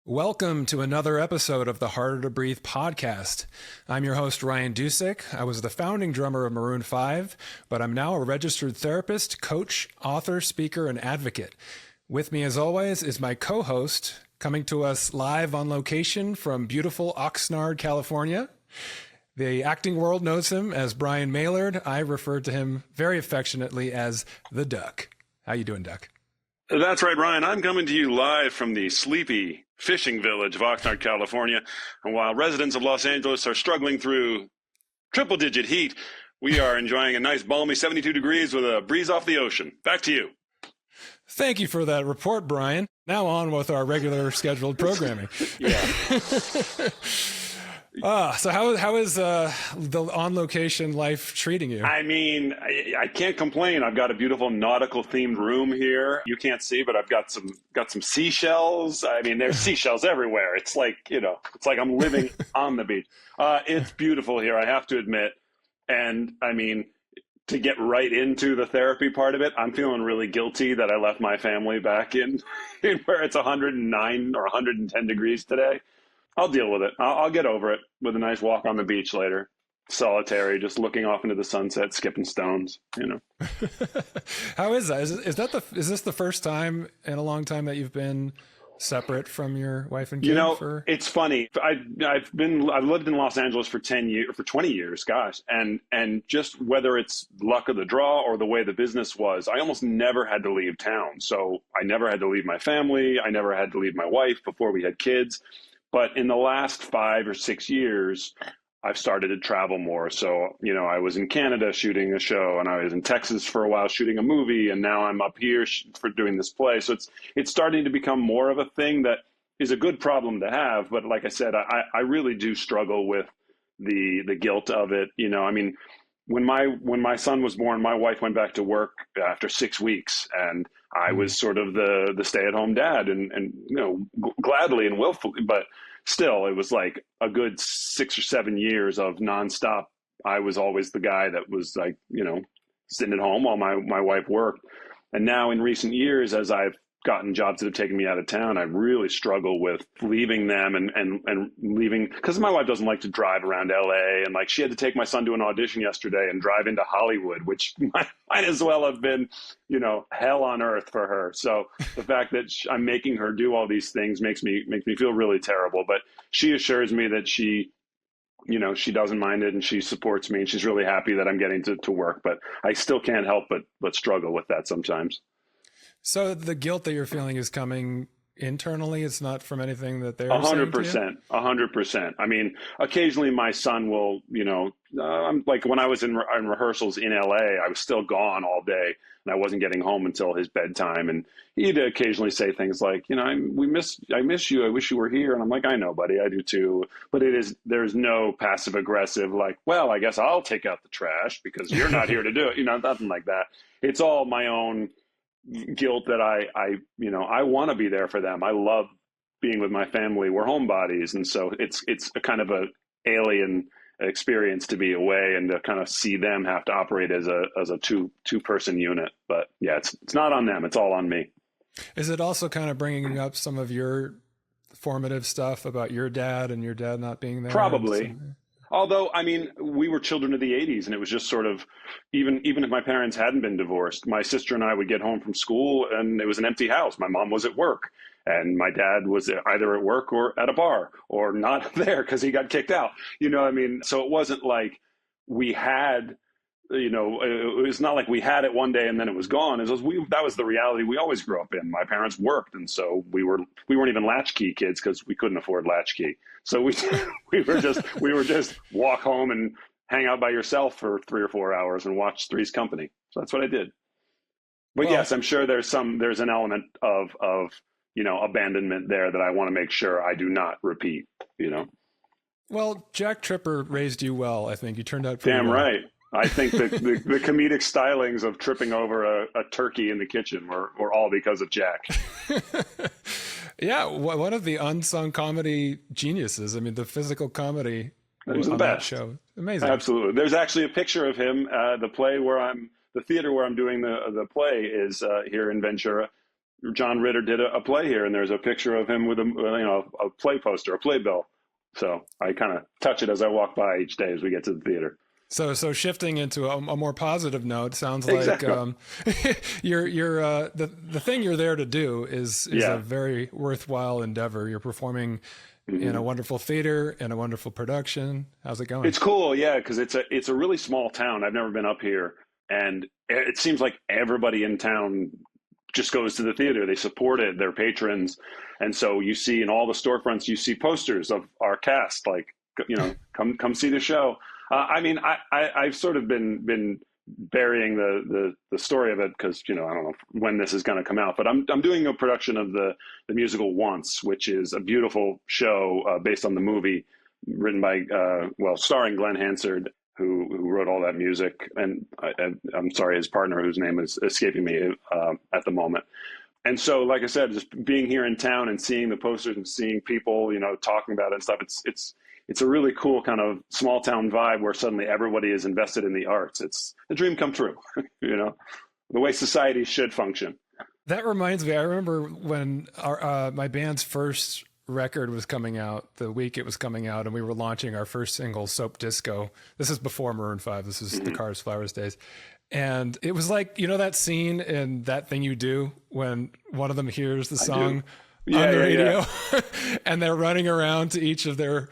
Welcome to another episode of the Harder to Breathe podcast. I'm your host, Ryan Dusick. I was the founding drummer of Maroon 5, but I'm now a registered therapist, coach, author, speaker, and advocate. With me, as always, is my co-host, coming to us live on location from beautiful Oxnard, California. The acting world knows him as Brian Maillard. I refer to him very affectionately as the Duck. How you doing, Duck? That's right, Ryan. I'm coming to you live from the sleepy fishing village of Oxnard, California. And while residents of Los Angeles are struggling through triple-digit heat, we are enjoying a nice balmy 72 degrees with a breeze off the ocean. Back to you. Thank you for that report, Brian. Now on with our regular scheduled programming. Yeah. So how is the on-location life treating you? I mean, I can't complain. I've got a beautiful nautical-themed room here. You can't see, but I've got some seashells. I mean, there's seashells everywhere. It's like, it's like I'm living on the beach. It's beautiful here, I have to admit. And I mean, to get right into the therapy part of it, I'm feeling really guilty that I left my family back in where it's 109 or 110 degrees today. I'll deal with it. I'll get over it with a nice walk on the beach later. Solitary, just looking off into the sunset, skipping stones, How is that? Is this the first time in a long time that you've been separate from your wife and kid? It's funny. I've lived in Los Angeles for 20 years, gosh. And just whether it's luck of the draw or the way the business was, I almost never had to leave town. So I never had to leave my family. I never had to leave my wife before we had kids. But in the last 5 or 6 years, I've started to travel more. So, I was in Canada shooting a show, and I was in Texas for a while shooting a movie, and now I'm up here for doing this play. So it's starting to become more of a thing that is a good problem to have. But like I said, I really do struggle with the guilt of it. I mean, when my son was born, my wife went back to work after 6 weeks, and I was sort of the stay-at-home dad, and gladly and willfully, but still, it was like a good 6 or 7 years of nonstop. I was always the guy that was like, sitting at home while my wife worked. And now in recent years, as I've gotten jobs that have taken me out of town, I really struggle with leaving them and leaving, because my wife doesn't like to drive around LA, and like she had to take my son to an audition yesterday and drive into Hollywood, which might as well have been, hell on earth for her. So the fact that I'm making her do all these things makes me feel really terrible. But she assures me that she doesn't mind it, and she supports me, and she's really happy that I'm getting to work. But I still can't help but struggle with that sometimes. So the guilt that you're feeling is coming internally. It's not from anything that they're 100%. 100%. I mean, occasionally my son will, like when I was in rehearsals in LA, I was still gone all day, and I wasn't getting home until his bedtime. And he'd occasionally say things like, I miss you. I wish you were here. And I'm like, I know, buddy, I do too. But there's no passive aggressive, like, well, I guess I'll take out the trash because you're not here to do it. Nothing like that. It's all my own guilt that I want to be there for them. I love being with my family. We're homebodies. And so it's a kind of a alien experience to be away and to kind of see them have to operate as a two-person unit. But yeah, it's not on them. It's all on me. Is it also kind of bringing up some of your formative stuff about your dad and your dad not being there? Probably. Although, I mean, we were children of the 80s, and it was just sort of, even if my parents hadn't been divorced, my sister and I would get home from school and it was an empty house. My mom was at work and my dad was either at work or at a bar or not there because he got kicked out. So it wasn't like we had, it was not like we had it one day and then it was gone. That was the reality we always grew up in. My parents worked, and so we weren't even latchkey kids because we couldn't afford latchkey. So we were just walk home and hang out by yourself for 3 or 4 hours and watch Three's Company. So that's what I did. But well, yes, I'm sure there's an element of abandonment there that I want to make sure I do not repeat. Well, Jack Tripper raised you well. I think you turned out pretty damn well. Right. I think the comedic stylings of tripping over a turkey in the kitchen were all because of Jack. Yeah, one of the unsung comedy geniuses. I mean, the physical comedy was the best show. Amazing. Absolutely. There's actually a picture of him. The theater where I'm doing the play is here in Ventura. John Ritter did a play here, and there's a picture of him with a play poster, a playbill. So I kind of touch it as I walk by each day as we get to the theater. So shifting into a more positive note, sounds like you're the thing you're there to do is a very worthwhile endeavor. You're performing in a wonderful theater and a wonderful production. How's it going? It's cool, yeah, because it's a really small town. I've never been up here, and it seems like everybody in town just goes to the theater. They support it, their patrons, and so you see in all the storefronts, you see posters of our cast, like, come see the show. I mean, I've sort of been burying the story of it because, I don't know when this is going to come out, but I'm doing a production of the musical Once, which is a beautiful show based on the movie, written by, starring Glenn Hansard, who wrote all that music. And I'm sorry, his partner, whose name is escaping me at the moment. And so, like I said, just being here in town and seeing the posters and seeing people, talking about it and stuff, it's a really cool kind of small town vibe where suddenly everybody is invested in the arts. It's a dream come true, the way society should function. That reminds me, I remember when my band's first record was coming out, the week it was coming out, and we were launching our first single, Soap Disco. This is before Maroon 5. This is the Cars, Flowers days. And it was like, that scene in That Thing You Do when one of them hears the song on the radio and they're running around to each of their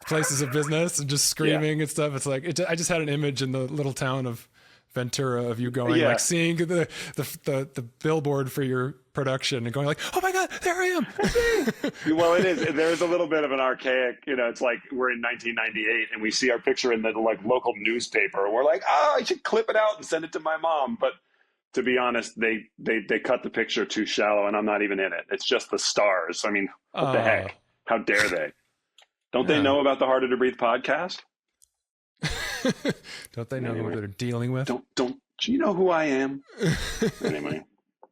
places of business and just screaming and stuff. It's like, I just had an image in the little town of Ventura of you going, like seeing the billboard for your production and going like, oh my God, there I am. Well, it is. There's a little bit of an archaic, it's like we're in 1998 and we see our picture in the local newspaper. And we're like, I should clip it out and send it to my mom. But to be honest, they cut the picture too shallow and I'm not even in it. It's just the stars. I mean, what the heck? How dare they? Don't they know about the Harder to Breathe podcast? Don't they know who they're dealing with? Do you know who I am? Anyway,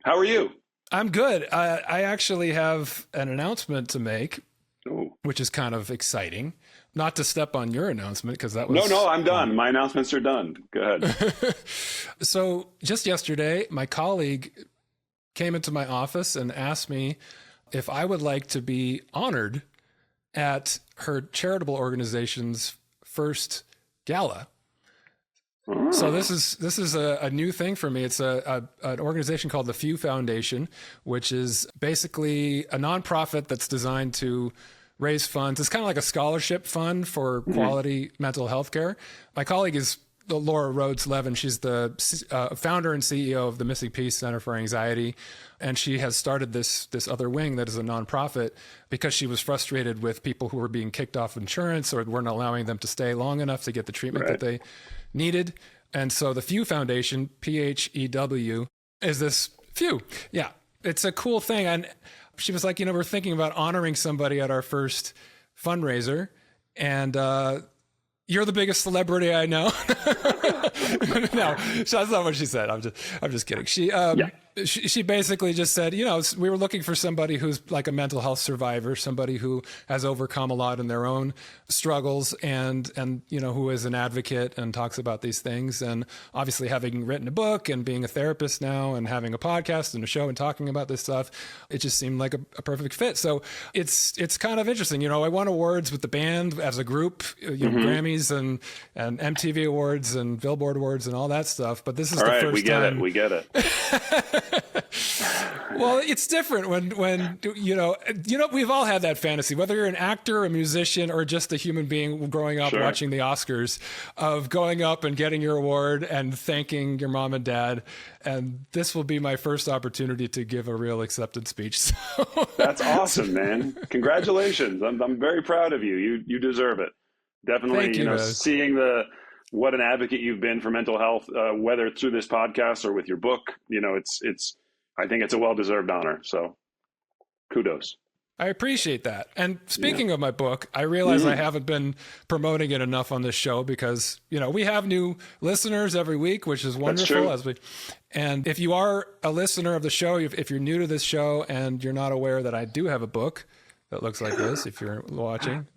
how are you? I'm good. I actually have an announcement to make, which is kind of exciting. Not to step on your announcement, because that was... No, I'm done. My announcements are done. Go ahead. So just yesterday, my colleague came into my office and asked me if I would like to be honored at her charitable organization's first gala. So this is a new thing for me. It's an organization called the Few Foundation, which is basically a nonprofit that's designed to raise funds. It's kind of like a scholarship fund for quality mental health care. My colleague is Laura Rhodes Levin. She's the founder and CEO of the Missing Piece Center for Anxiety. And she has started this other wing that is a nonprofit because she was frustrated with people who were being kicked off insurance or weren't allowing them to stay long enough to get the treatment that they needed. And so the Few Foundation, PHEW, is this Few. Yeah, it's a cool thing. And she was like, we're thinking about honoring somebody at our first fundraiser. And you're the biggest celebrity I know. No, that's not what she said. I'm just kidding. She basically just said, we were looking for somebody who's like a mental health survivor, somebody who has overcome a lot in their own struggles and who is an advocate and talks about these things. And obviously having written a book and being a therapist now and having a podcast and a show and talking about this stuff, it just seemed like a perfect fit. So it's kind of interesting. I won awards with the band as a group, Grammys and MTV awards and Billboard awards and all that stuff. But this is the first time. We get it. Well, it's different when we've all had that fantasy, whether you're an actor, a musician, or just a human being growing up watching the Oscars, of going up and getting your award and thanking your mom and dad. And this will be my first opportunity to give a real acceptance speech. So. That's awesome, man. Congratulations. I'm very proud of you. You deserve it. Definitely, seeing what an advocate you've been for mental health, whether it's through this podcast or with your book, I think it's a well-deserved honor. So kudos. I appreciate that. And speaking of my book, I realize I haven't been promoting it enough on this show because, we have new listeners every week, which is wonderful. And if you are a listener of the show, if you're new to this show and you're not aware that I do have a book that looks like this, if you're watching,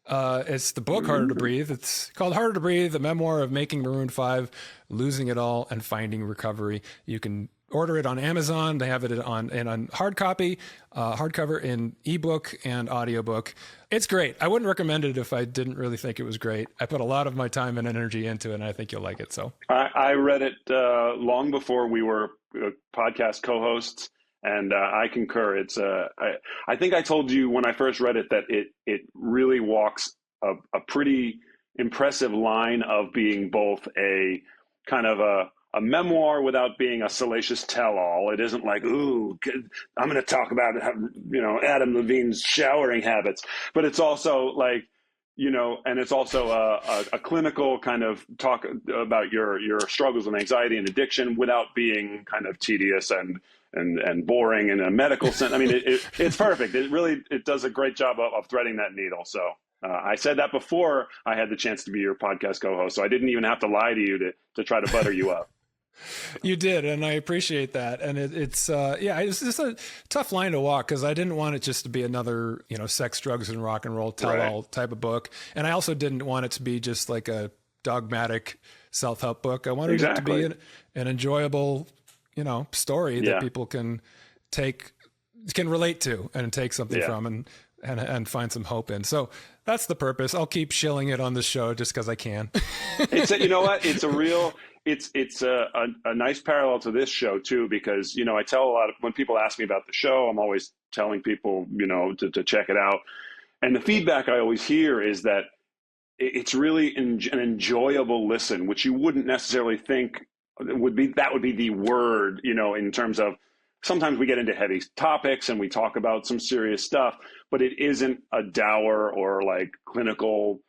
it's the book Harder to Breathe. It's called Harder to Breathe, the memoir of making Maroon 5, losing it all and finding recovery. You can order it on Amazon. They have it on hard copy, hardcover, in ebook and audiobook. It's great. I wouldn't recommend it if I didn't really think it was great. I put a lot of my time and energy into it, and I think you'll like it. So I read it long before we were podcast co-hosts, and I concur. It's I think I told you when I first read it that it really walks a pretty impressive line of being both a kind of a memoir without being a salacious tell-all. It isn't like, ooh, I'm going to talk about, Adam Levine's showering habits, but it's also like, and it's also a clinical kind of talk about your struggles with anxiety and addiction without being kind of tedious and boring in a medical sense. I mean, it's perfect. It does a great job of threading that needle. So I said that before I had the chance to be your podcast co-host, so I didn't even have to lie to you to try to butter you up. You did, and I appreciate that. And it's just a tough line to walk, because I didn't want it just to be another, sex, drugs, and rock and roll tell-all type of book. And I also didn't want it to be just like a dogmatic self-help book. I wanted it to be an enjoyable, story that people can relate to and take something from and find some hope in. So that's the purpose. I'll keep shilling it on the show just because I can. You know what? It's a nice parallel to this show too, because, I tell a lot of, when people ask me about the show, I'm always telling people, to check it out. And the feedback I always hear is that it's really an enjoyable listen, which you wouldn't necessarily think would be the word, in terms of, sometimes we get into heavy topics and we talk about some serious stuff, but it isn't a dour or like clinical,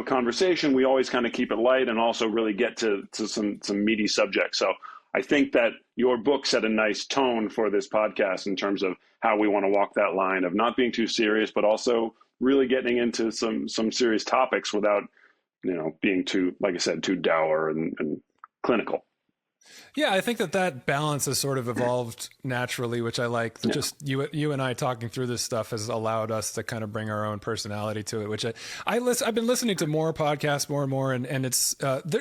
conversation. We always kind of keep it light and also really get to some meaty subjects. So I think that your book set a nice tone for this podcast in terms of how we want to walk that line of not being too serious, but also really getting into some serious topics without, being too, like I said, too dour and clinical. Yeah, I think that balance has sort of evolved naturally, which I like. Yeah. Just you and I talking through this stuff has allowed us to kind of bring our own personality to it, which I've been listening to more podcasts more and more, and it's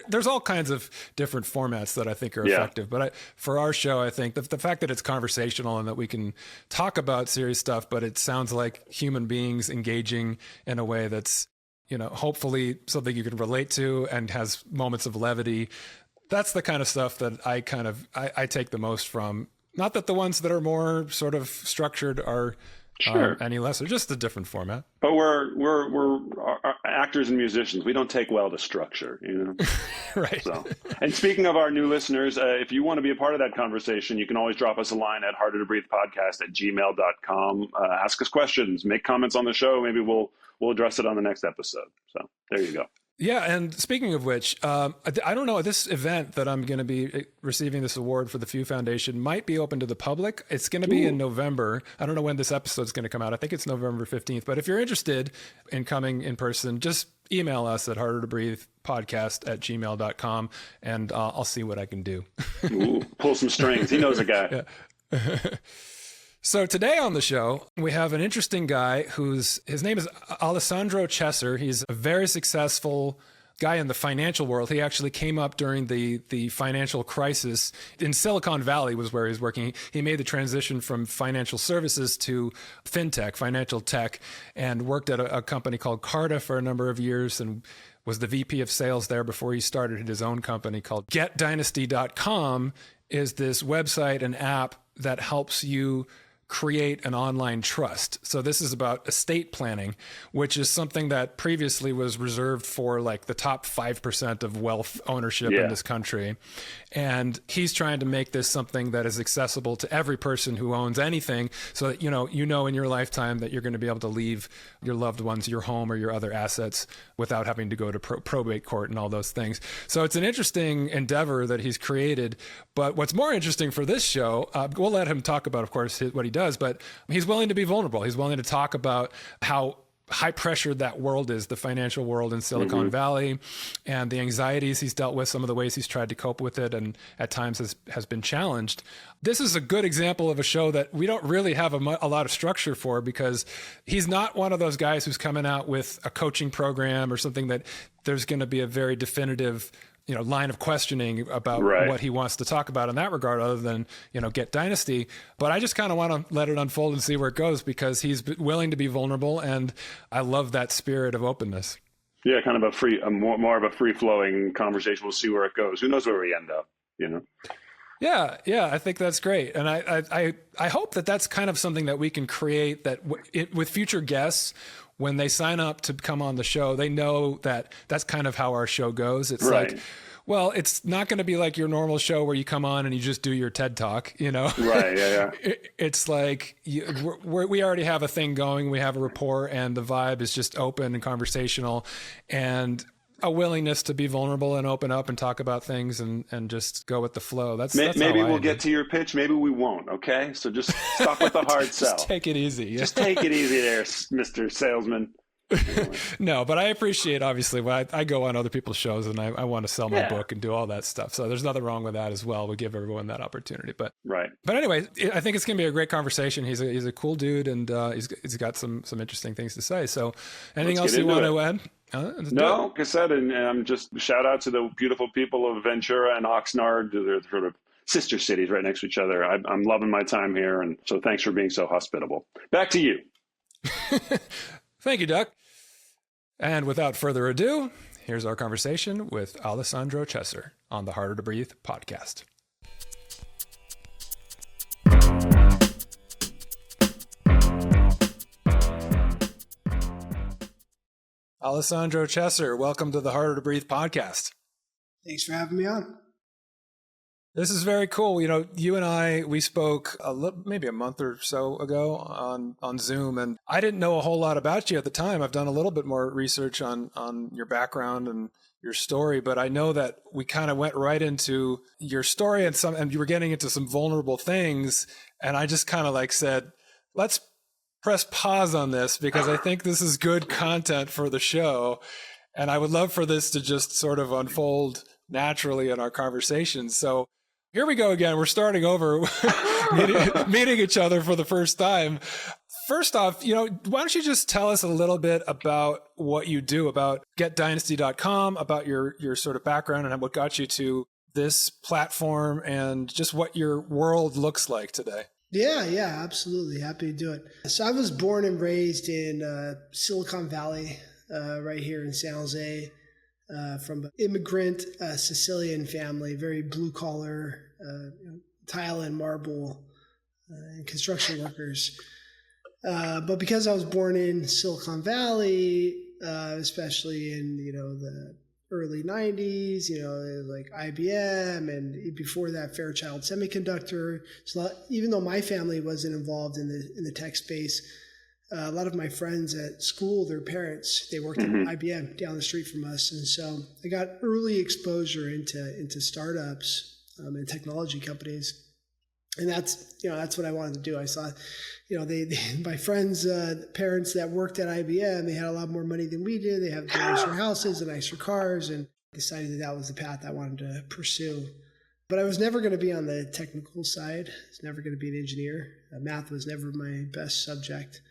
there's all kinds of different formats that I think are effective. But for our show, I think the fact that it's conversational and that we can talk about serious stuff, but it sounds like human beings engaging in a way that's, hopefully something you can relate to and has moments of levity. That's the kind of stuff that I take the most from. Not that the ones that are more sort of structured are any less. They're just a different format. But we're actors and musicians. We don't take well to structure, Right. So, and speaking of our new listeners, if you want to be a part of that conversation, you can always drop us a line at hardertobreathepodcast@gmail.com. Ask us questions, make comments on the show. Maybe we'll address it on the next episode. So there you go. Yeah, and speaking of which, I don't know, this event that I'm going to be receiving this award for the Few Foundation might be open to the public. It's going to be in November. I don't know when this episode is going to come out. I think it's November 15th. But if you're interested in coming in person, just email us at hardertobreathepodcast@gmail.com, and I'll see what I can do. Ooh, pull some strings. He knows a guy. Yeah. So today on the show, we have an interesting guy his name is Alessandro Chesser. He's a very successful guy in the financial world. He actually came up during the financial crisis in Silicon Valley was where he was working. He made the transition from financial services to fintech, financial tech, and worked at a company called Carta for a number of years and was the VP of sales there before he started his own company called GetDynasty.com. Is this website and app that helps you create an online trust. So this is about estate planning, which is something that previously was reserved for like the top 5% of wealth ownership in this country. And he's trying to make this something that is accessible to every person who owns anything, so that, you know in your lifetime that you're going to be able to leave your loved ones your home or your other assets without having to go to probate court and all those things. So it's an interesting endeavor that he's created. But what's more interesting for this show, we'll let him talk about, of course, what he does, but he's willing to be vulnerable. He's willing to talk about how high pressure that world is, the financial world in Silicon Valley, and the anxieties he's dealt with, some of the ways he's tried to cope with it, and at times has been challenged. This is a good example of a show that we don't really have a lot of structure for, because he's not one of those guys who's coming out with a coaching program or something that there's going to be a very definitive line of questioning about what he wants to talk about in that regard, other than, Get Dynasty. But I just kind of want to let it unfold and see where it goes, because he's willing to be vulnerable. And I love that spirit of openness. Yeah, kind of more of a free flowing conversation. We'll see where it goes. Who knows where we end up, Yeah, I think that's great. And I hope that that's kind of something that we can create, that with future guests, when they sign up to come on the show, they know that that's kind of how our show goes. It's like, well, it's not going to be like your normal show where you come on and you just do your TED Talk, Right, yeah. It's like we already have a thing going. We have a rapport, and the vibe is just open and conversational, and a willingness to be vulnerable and open up and talk about things and just go with the flow. That's maybe we'll get to your pitch. Maybe we won't. Okay. So just stop with the hard sell. Just take it easy. Just take it easy there, Mr. Salesman. Anyway. No, but I appreciate, obviously, when I go on other people's shows and I want to sell my book and do all that stuff. So there's nothing wrong with that as well. We give everyone that opportunity. But anyway, I think it's going to be a great conversation. He's a cool dude, and he's got some interesting things to say. So anything else you want to add? No, like I said, and I'm just shout out to the beautiful people of Ventura and Oxnard. They're sort of sister cities right next to each other. I'm loving my time here. And so thanks for being so hospitable. Back to you. Thank you, Duck. And without further ado, here's our conversation with Alessandro Chesser on the Harder to Breathe podcast. Alessandro Chesser, welcome to the Harder to Breathe podcast. Thanks for having me on. This is very cool. You and we spoke maybe a month or so ago on Zoom, and I didn't know a whole lot about you at the time. I've done a little bit more research on your background and your story, but I know that we kind of went right into your story and you were getting into some vulnerable things. And I just kind of said, let's press pause on this, because I think this is good content for the show. And I would love for this to just sort of unfold naturally in our conversation. So here we go again. We're starting over, meeting each other for the first time. First off, why don't you just tell us a little bit about what you do, about getdynasty.com, about your sort of background and what got you to this platform, and just what your world looks like today. Yeah, absolutely. Happy to do it. So I was born and raised in Silicon Valley, right here in San Jose. From an immigrant Sicilian family, very blue collar, tile and marble and construction workers. But because I was born in Silicon Valley, especially in the early 90s, like IBM, and before that Fairchild Semiconductor. So even though my family wasn't involved in the tech space, a lot of my friends at school, their parents, they worked at IBM down the street from us. And so I got early exposure into startups and technology companies. And that's what I wanted to do. I saw, my friends' parents that worked at IBM, they had a lot more money than we did. They have nicer houses and nicer cars, and decided that was the path I wanted to pursue. But I was never going to be on the technical side. I was never going to be an engineer. Math was never my best subject.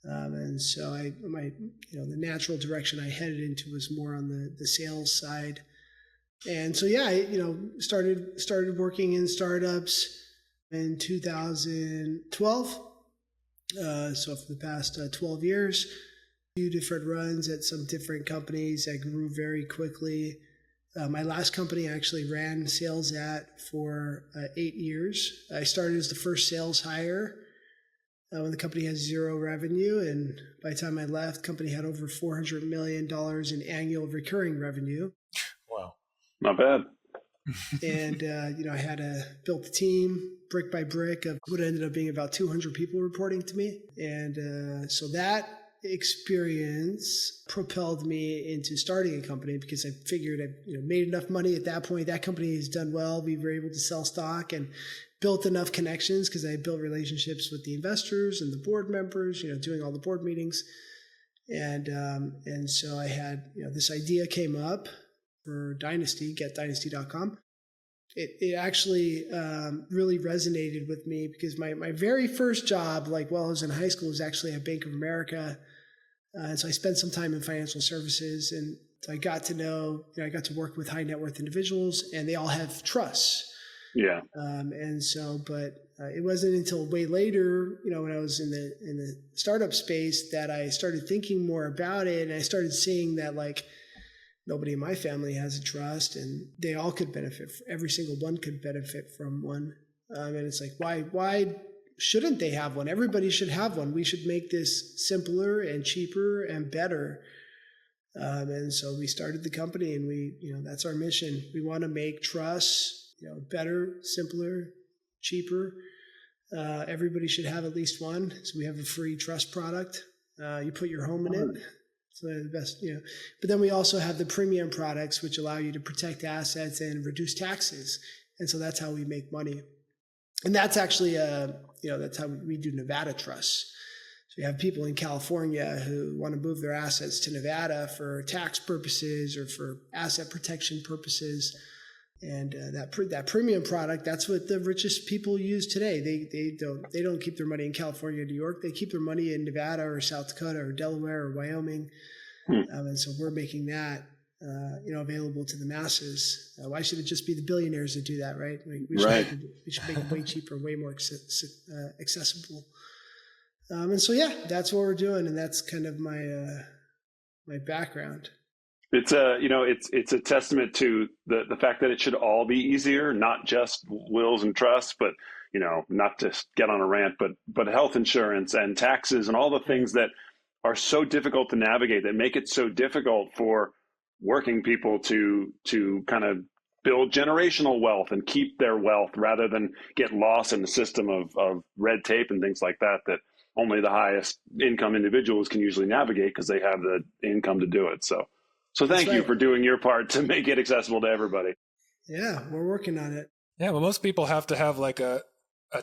And so the natural direction I headed into was more on the sales side. And so, I started working in startups in 2012. So for the past 12 years, a few different runs at some different companies that grew very quickly. My last company I actually ran sales at for 8 years. I started as the first sales hire when the company had zero revenue. And by the time I left, the company had over $400 million in annual recurring revenue. Wow. Not bad. And, I had built a team brick by brick of what ended up being about 200 people reporting to me. And so that experience propelled me into starting a company, because I figured I made enough money at that point. That company has done well. We were able to sell stock and built enough connections, because I built relationships with the investors and the board members, doing all the board meetings. And so I had, this idea came up for Dynasty, getdynasty.com. It actually really resonated with me, because my very first job, I was in high school, was actually at Bank of America. And so I spent some time in financial services, and So I got to know, I got to work with high net worth individuals, and they all have trusts. Yeah. But it wasn't until way later, when I was in the startup space, that I started thinking more about it, and I started seeing that like nobody in my family has a trust, and they all could benefit. Every single one could benefit from one. And it's like, why shouldn't they have one? Everybody should have one. We should make this simpler and cheaper and better. And so we started the company, and that's our mission. We want to make trust, better, simpler, cheaper. Everybody should have at least one. So we have a free trust product. You put your home in it. So the best, But then we also have the premium products, which allow you to protect assets and reduce taxes. And so that's how we make money. And that's actually, that's how we do Nevada trusts. So you have people in California who want to move their assets to Nevada for tax purposes or for asset protection purposes. And that premium product, that's what the richest people use today. They don't keep their money in California or New York. They keep their money in Nevada or South Dakota or Delaware or Wyoming. And so we're making that available to the masses. Why should it just be the billionaires that do that, right? We should make it way cheaper, way more accessible. And so that's what we're doing, and that's kind of my background. It's a testament to the fact that it should all be easier, not just wills and trusts, but not to get on a rant, but health insurance and taxes and all the things that are so difficult to navigate, that make it so difficult for working people to kind of build generational wealth and keep their wealth, rather than get lost in the system of red tape and things like that only the highest income individuals can usually navigate because they have the income to do it. So thank you for doing your part to make it accessible to everybody. Yeah, we're working on it. Yeah, well, most people have to have like a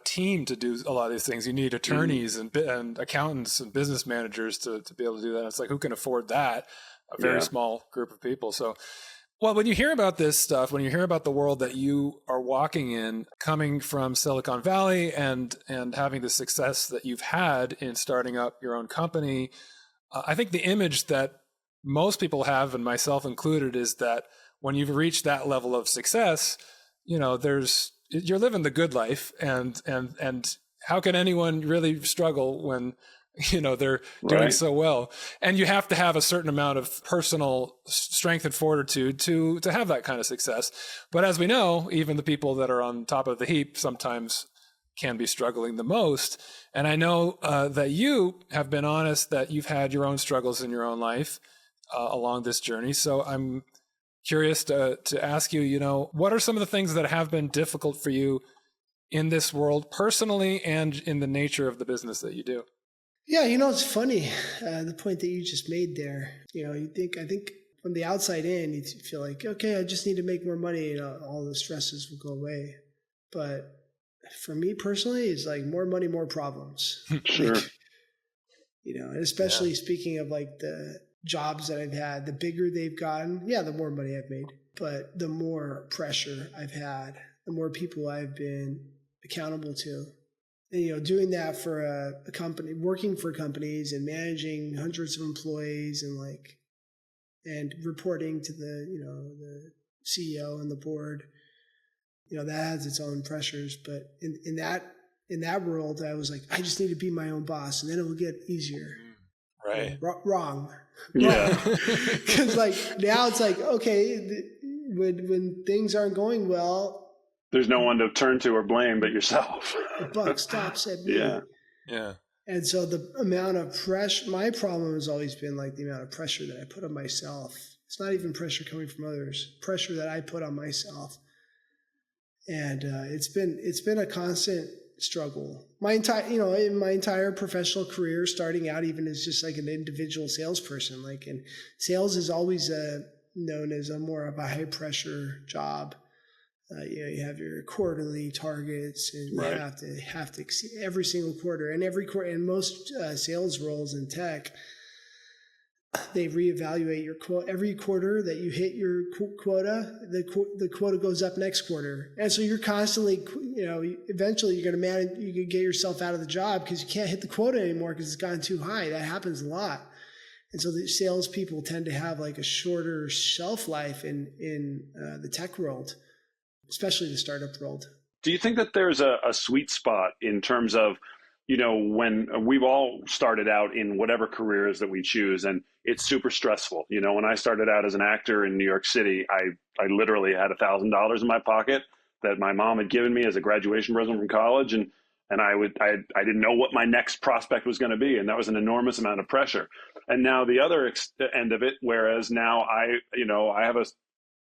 team to do a lot of these things. You need attorneys and accountants and business managers to be able to do that. It's like, who can afford that? A very small group of people. So, well, when you hear about this stuff, when you hear about the world that you are walking in, coming from Silicon Valley and having the success that you've had in starting up your own company, I think the image that most people have, and myself included, is that when you've reached that level of success, you're living the good life, and how can anyone really struggle when they're doing so well? And you have to have a certain amount of personal strength and fortitude to have that kind of success. But as we know, even the people that are on top of the heap sometimes can be struggling the most. And I know that you have been honest that you've had your own struggles in your own life along this journey. So I'm curious to ask you, what are some of the things that have been difficult for you in this world personally and in the nature of the business that you do? Yeah, it's funny, the point that you just made there. I think from the outside in, you feel like, okay, I just need to make more money and all the stresses will go away. But for me personally, it's like more money, more problems. Sure. Especially speaking of like the jobs that I've had, the bigger they've gotten, the more money I've made, but the more pressure I've had, the more people I've been accountable to. And, doing that for a company, working for companies and managing hundreds of employees and reporting to the CEO and the board, that has its own pressures. But in that world, I was like, I just need to be my own boss, and then it will get easier. Right. Wrong. Yeah. Because now it's like, okay, when things aren't going well, there's no one to turn to or blame but yourself. The buck stops at me. Yeah. And so the amount of pressure, my problem has always been like the amount of pressure that I put on myself. It's not even pressure coming from others, pressure that I put on myself. And it's been a constant struggle. In my entire professional career, starting out even as just like an individual salesperson, and sales is always known as a more of a high pressure job. You have your quarterly targets, and you have to exceed every single quarter. And most sales roles in tech, they reevaluate your quota every quarter that you hit your quota. The quota goes up next quarter, and so you're constantly, eventually you're going to manage. You can get yourself out of the job because you can't hit the quota anymore because it's gotten too high. That happens a lot, And so the salespeople tend to have like a shorter shelf life in the tech world, especially the startup world. Do you think that there's a sweet spot in terms of, when we've all started out in whatever careers that we choose, and it's super stressful. When I started out as an actor in New York City, I literally had $1,000 in my pocket that my mom had given me as a graduation present from college. And I didn't know what my next prospect was going to be. And that was an enormous amount of pressure. And now the other end of it, whereas now I have a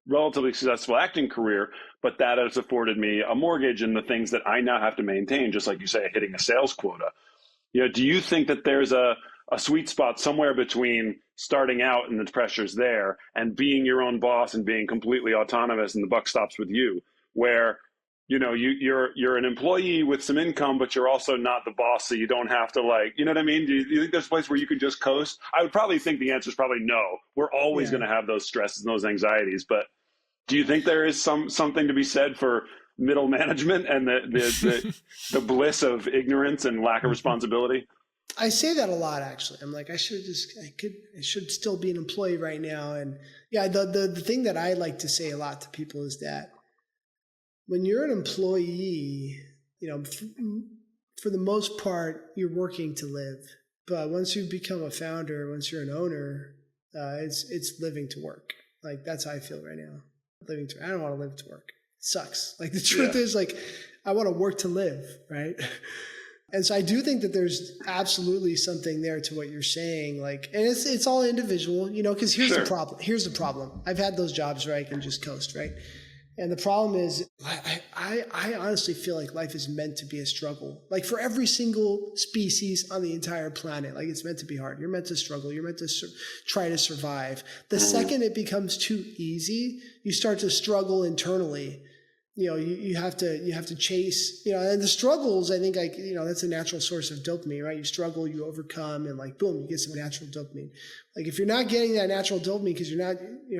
relatively successful acting career, but that has afforded me a mortgage and the things that I now have to maintain, just like you say, hitting a sales quota. Do you think that there's a sweet spot somewhere between starting out and the pressures there and being your own boss and being completely autonomous and the buck stops with you, where you're an employee with some income, but you're also not the boss, so you don't have to you know what I mean? Do you think there's a place where you could just coast? I would probably think the answer is probably no. We're always going to have those stresses and those anxieties, but do you think there is something to be said for middle management and the bliss of ignorance and lack of responsibility? I say that a lot, actually. I'm like, I should still be an employee right now. And yeah, the thing that I like to say a lot to people is that when you're an employee, for the most part, you're working to live. But once you become a founder, once you're an owner, it's living to work. Like, that's how I feel right now. I don't want to live to work. It sucks. Like, the truth is, like, I want to work to live, right? And so I do think that there's absolutely something there to what you're saying. Like, and it's all individual, because here's the problem. Here's the problem. I've had those jobs where I can just coast, right? And the problem is, I honestly feel like life is meant to be a struggle. Like, for every single species on the entire planet, like, it's meant to be hard. You're meant to struggle. You're meant to try to survive. The second it becomes too easy, you start to struggle internally. You have to chase, and the struggles, I think, that's a natural source of dopamine, right? You struggle, you overcome, and like, boom, you get some natural dopamine. Like, if you're not getting that natural dopamine because you're not,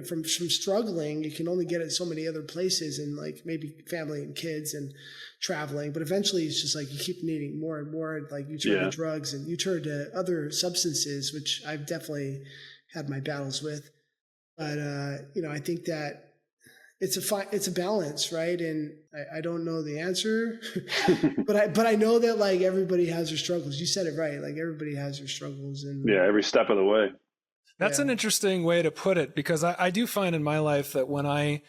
from struggling, you can only get it so many other places, and like maybe family and kids and traveling. But eventually it's just like you keep needing more and more. Like, you turn to drugs and you turn to other substances, which I've definitely had my battles with. But, I think that it's a balance, right? And I don't know the answer, but I know that, like, everybody has their struggles. You said it right. Like, everybody has their struggles, and every step of the way. That's an interesting way to put it, because I do find in my life that when I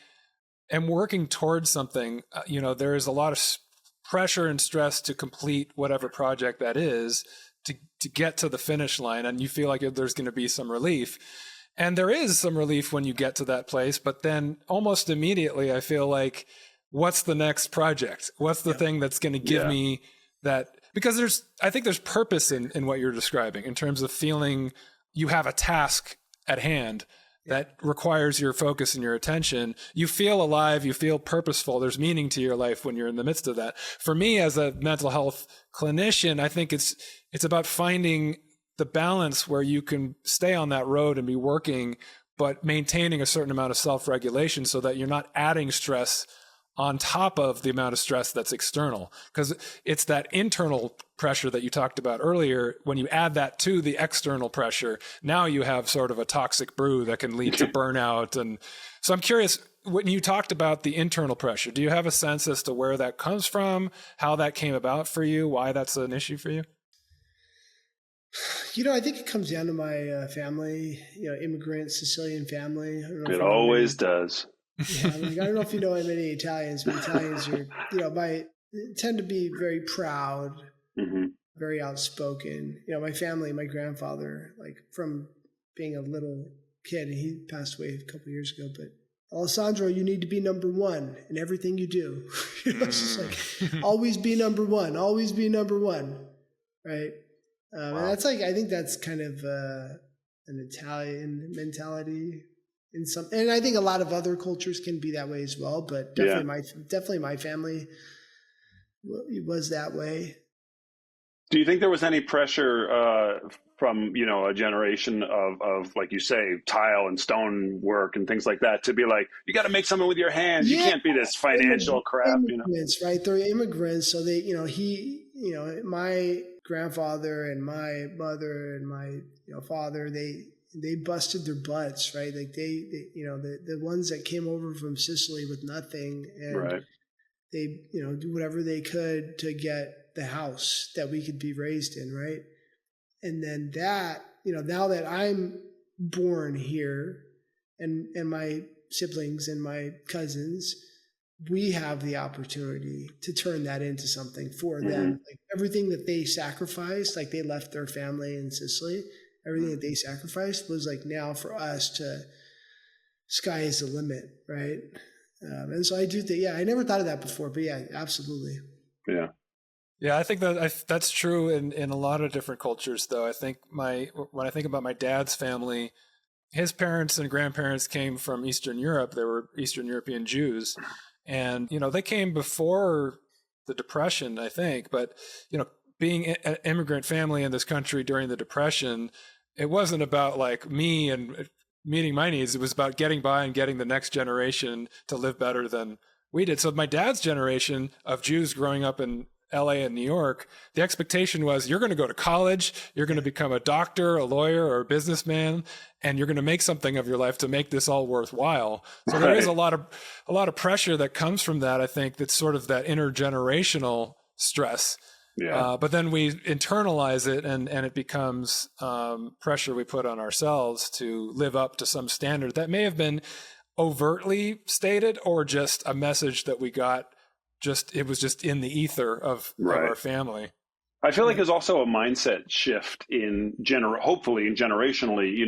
am working towards something, there is a lot of pressure and stress to complete whatever project that is, to get to the finish line, and you feel like there's going to be some relief. And there is some relief when you get to that place, but then almost immediately I feel like, what's the next project? What's the thing that's going to give me that? Because I think there's purpose in what you're describing, in terms of feeling you have a task at hand that requires your focus and your attention. You feel alive, you feel purposeful. There's meaning to your life when you're in the midst of that. For me, as a mental health clinician, I think it's about finding the balance where you can stay on that road and be working, but maintaining a certain amount of self-regulation so that you're not adding stress on top of the amount of stress that's external. Because it's that internal pressure that you talked about earlier. When you add that to the external pressure, now you have sort of a toxic brew that can lead to burnout. And so I'm curious, when you talked about the internal pressure, do you have a sense as to where that comes from, how that came about for you, why that's an issue for you? I think it comes down to my family, immigrant Sicilian family. It always does. Yeah, I don't know if you know many Italians, but Italians are, tend to be very proud, very outspoken. My family, my grandfather, like, from being a little kid, and he passed away a couple of years ago, but Alessandro, you need to be number one in everything you do. It's just like, always be number one, right? And that's like, I think that's kind of an Italian mentality in some, and I think a lot of other cultures can be that way as well. But definitely my family was that way. Do you think there was any pressure from a generation of like you say, tile and stone work and things like that, to be like, you got to make something with your hands. You can't be this financial crap. Right? They're immigrants, so they, my grandfather and my mother and my father, they, they busted their butts, right? Like they the ones that came over from Sicily with nothing, and Right. they, do whatever they could to get the house that we could be raised in, right? And then that, now that I'm born here and my siblings and my cousins, we have the opportunity to turn that into something for them. Like everything that they sacrificed, like they left their family in Sicily, everything that they sacrificed was like now for us to, sky is the limit, right? And so I do think, I never thought of that before, but yeah, absolutely. Yeah. Yeah, I think that's true in a lot of different cultures, though. I think when I think about my dad's family, his parents and grandparents came from Eastern Europe. They were Eastern European Jews. And, they came before the Depression, I think. But, being an immigrant family in this country during the Depression, it wasn't about like me and meeting my needs. It was about getting by and getting the next generation to live better than we did. So my dad's generation of Jews growing up in LA and New York, the expectation was you're going to go to college, you're going to become a doctor, a lawyer, or a businessman, and you're going to make something of your life to make this all worthwhile. So there is a lot of pressure that comes from that. I think that's sort of that intergenerational stress. Yeah. But then we internalize it, and it becomes pressure we put on ourselves to live up to some standard that may have been overtly stated or just a message that we got. It was just in the ether of our family. I feel like there's also a mindset shift hopefully generationally,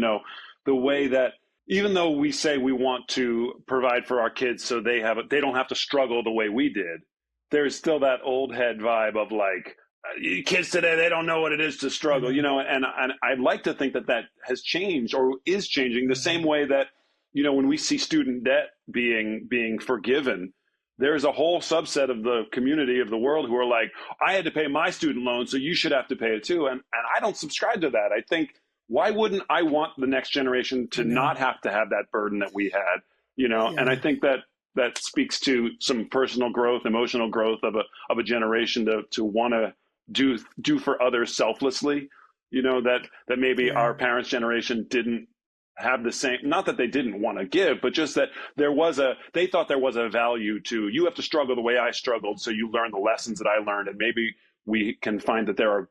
the way that even though we say we want to provide for our kids so they don't have to struggle the way we did, there's still that old head vibe of like, kids today, they don't know what it is to struggle, and I'd like to think that has changed or is changing the same way that, when we see student debt being forgiven, there's a whole subset of the community of the world who are like, I had to pay my student loan, so you should have to pay it too. And I don't subscribe to that. I think, why wouldn't I want the next generation to not have to have that burden that we had, And I think that speaks to some personal growth, emotional growth of a generation to want to do for others selflessly, that maybe our parents' generation didn't have the same, not that they didn't want to give, but just that they thought there was a value to, you have to struggle the way I struggled, so you learn the lessons that I learned, and maybe we can find that there are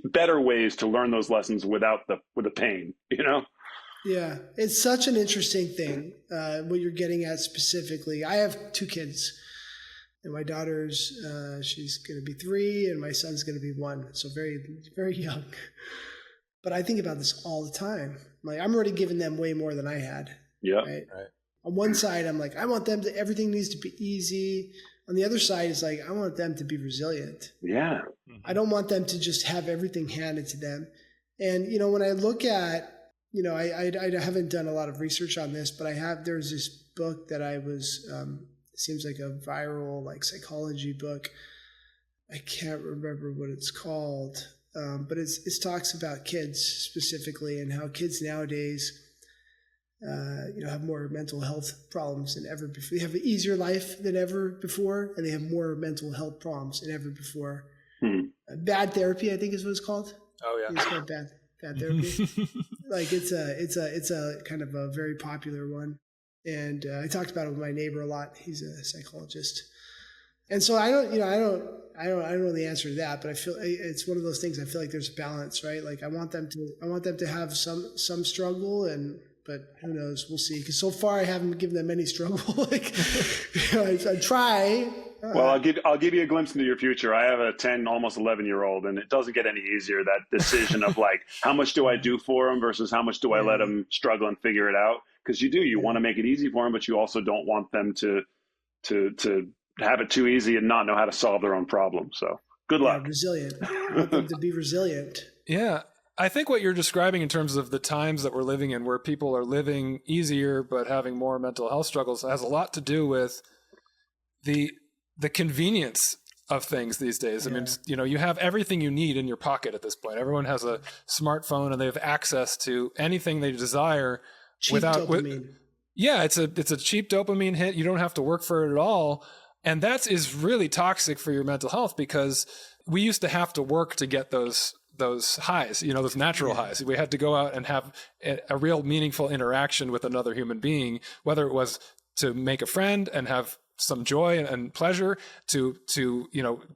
better ways to learn those lessons with the pain, Yeah, it's such an interesting thing, what you're getting at specifically. I have 2 kids, and my daughter's, she's going to be 3, and my son's going to be 1, so very, very young. But I think about this all the time. Like, I'm already giving them way more than I had. Yeah. Right? On one side, I'm like, I want them to, everything needs to be easy. On the other side is like, I want them to be resilient. Yeah. I don't want them to just have everything handed to them. And, when I look at, I haven't done a lot of research on this, but there's this book that I was, it seems like a viral, like psychology book. I can't remember what it's called. But it talks about kids specifically and how kids nowadays, have more mental health problems than ever before. They have an easier life than ever before, and they have more mental health problems than ever before. Bad therapy, I think, is what it's called. Oh yeah, it's called bad therapy. Like it's a kind of a very popular one, and I talked about it with my neighbor a lot. He's a psychologist. And so I don't know the answer to that, but I feel it's one of those things. I feel like there's a balance, right? Like I want them to have some struggle, but who knows? We'll see. Because so far I haven't given them any struggle. Like, I try. Well, I'll give you a glimpse into your future. I have a 10, almost 11-year-old, and it doesn't get any easier. That decision of like, how much do I do for them versus how much do I let them struggle and figure it out? Because you want to make it easy for them, but you also don't want them to have it too easy and not know how to solve their own problems. So good luck. Resilient. I want them to be resilient. Yeah. I think what you're describing in terms of the times that we're living in, where people are living easier but having more mental health struggles, has a lot to do with the convenience of things these days. I mean, you have everything you need in your pocket at this point. Everyone has a smartphone and they have access to anything they desire. Cheap dopamine. It's a cheap dopamine hit. You don't have to work for it at all. And that is really toxic for your mental health, because we used to have to work to get those those highs, those natural highs. We had to go out and have a real meaningful interaction with another human being, whether it was to make a friend and have some joy and pleasure, to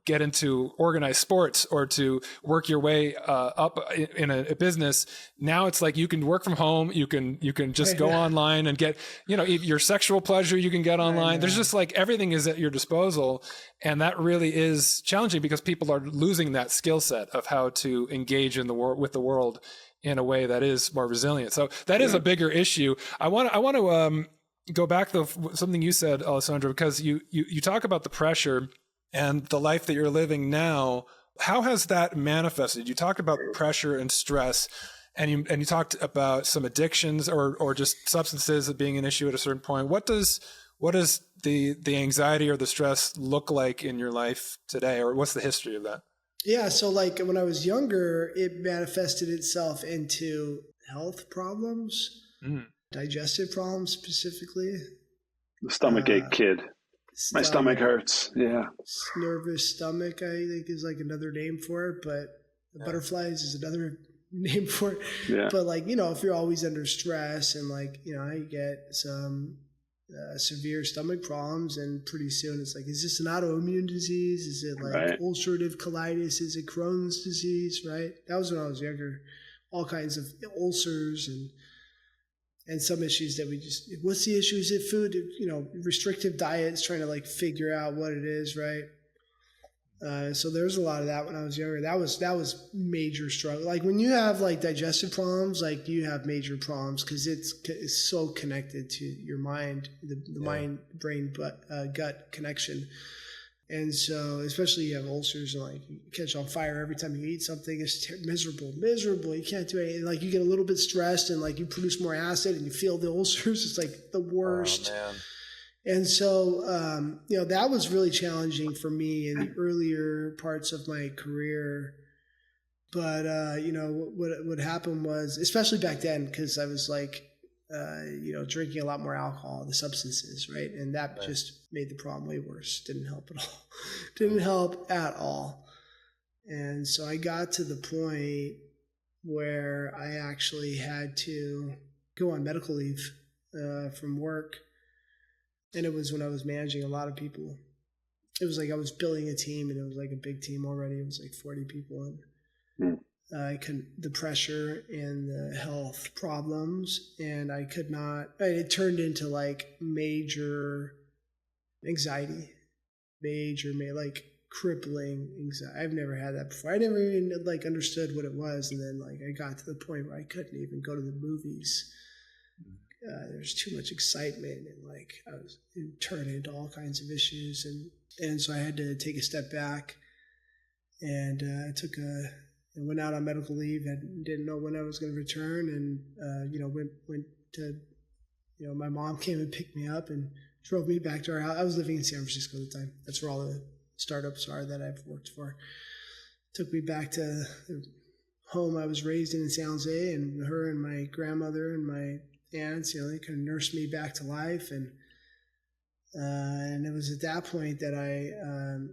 get into organized sports, or to work your way up in a business. Now it's like you can work from home, you can just go online and get your sexual pleasure you can get online. There's just like everything is at your disposal, and that really is challenging because people are losing that skill set of how to engage in the world with the world in a way that is more resilient. So that is a bigger issue. I want to go back to something you said, Alessandro, because you talk about the pressure and the life that you're living now. How has that manifested? You talked about pressure and stress, and you talked about some addictions or just substances being an issue at a certain point. What does the anxiety or the stress look like in your life today, or what's the history of that? Yeah, so like when I was younger, it manifested itself into health problems. Digestive problems specifically. The stomachache kid. My stomach hurts. Yeah. Nervous stomach, I think, is like another name for it, but the butterflies is another name for it. Yeah. But like, if you're always under stress and like, I get some severe stomach problems, and pretty soon it's like, is this an autoimmune disease? Is it like ulcerative colitis? Is it Crohn's disease? Right. That was when I was younger. All kinds of ulcers and some issues that what's the issue? Is it food? Restrictive diets, trying to like figure out what it is, right? So there's a lot of that when I was younger. That was major struggle. Like when you have like digestive problems, like you have major problems because it's so connected to your mind, the mind, brain, gut connection. And so, especially you have ulcers and like you catch on fire every time you eat something. It's miserable. You can't do anything. Like you get a little bit stressed and like you produce more acid and you feel the ulcers. It's like the worst. Oh, man. And so, that was really challenging for me in the earlier parts of my career. But, what happened was, especially back then, because I was like, drinking a lot more alcohol, the substances, right? And that just made the problem way worse. Didn't help at all. And so I got to the point where I actually had to go on medical leave from work. And it was when I was managing a lot of people. It was like I was building a team, and it was like a big team already. It was like 40 people. And the pressure and the health problems, and I could not, it turned into like major anxiety, like crippling anxiety. I've never had that before. I never even like understood what it was. And then like I got to the point where I couldn't even go to the movies. There's too much excitement, and like it turned into all kinds of issues. And so I had to take a step back, and I went out on medical leave and didn't know when I was going to return. And, went to, my mom came and picked me up and drove me back to our house. I was living in San Francisco at the time. That's where all the startups are that I've worked for. Took me back to the home I was raised in San Jose, and her and my grandmother and my aunts, they kind of nursed me back to life. And it was at that point that I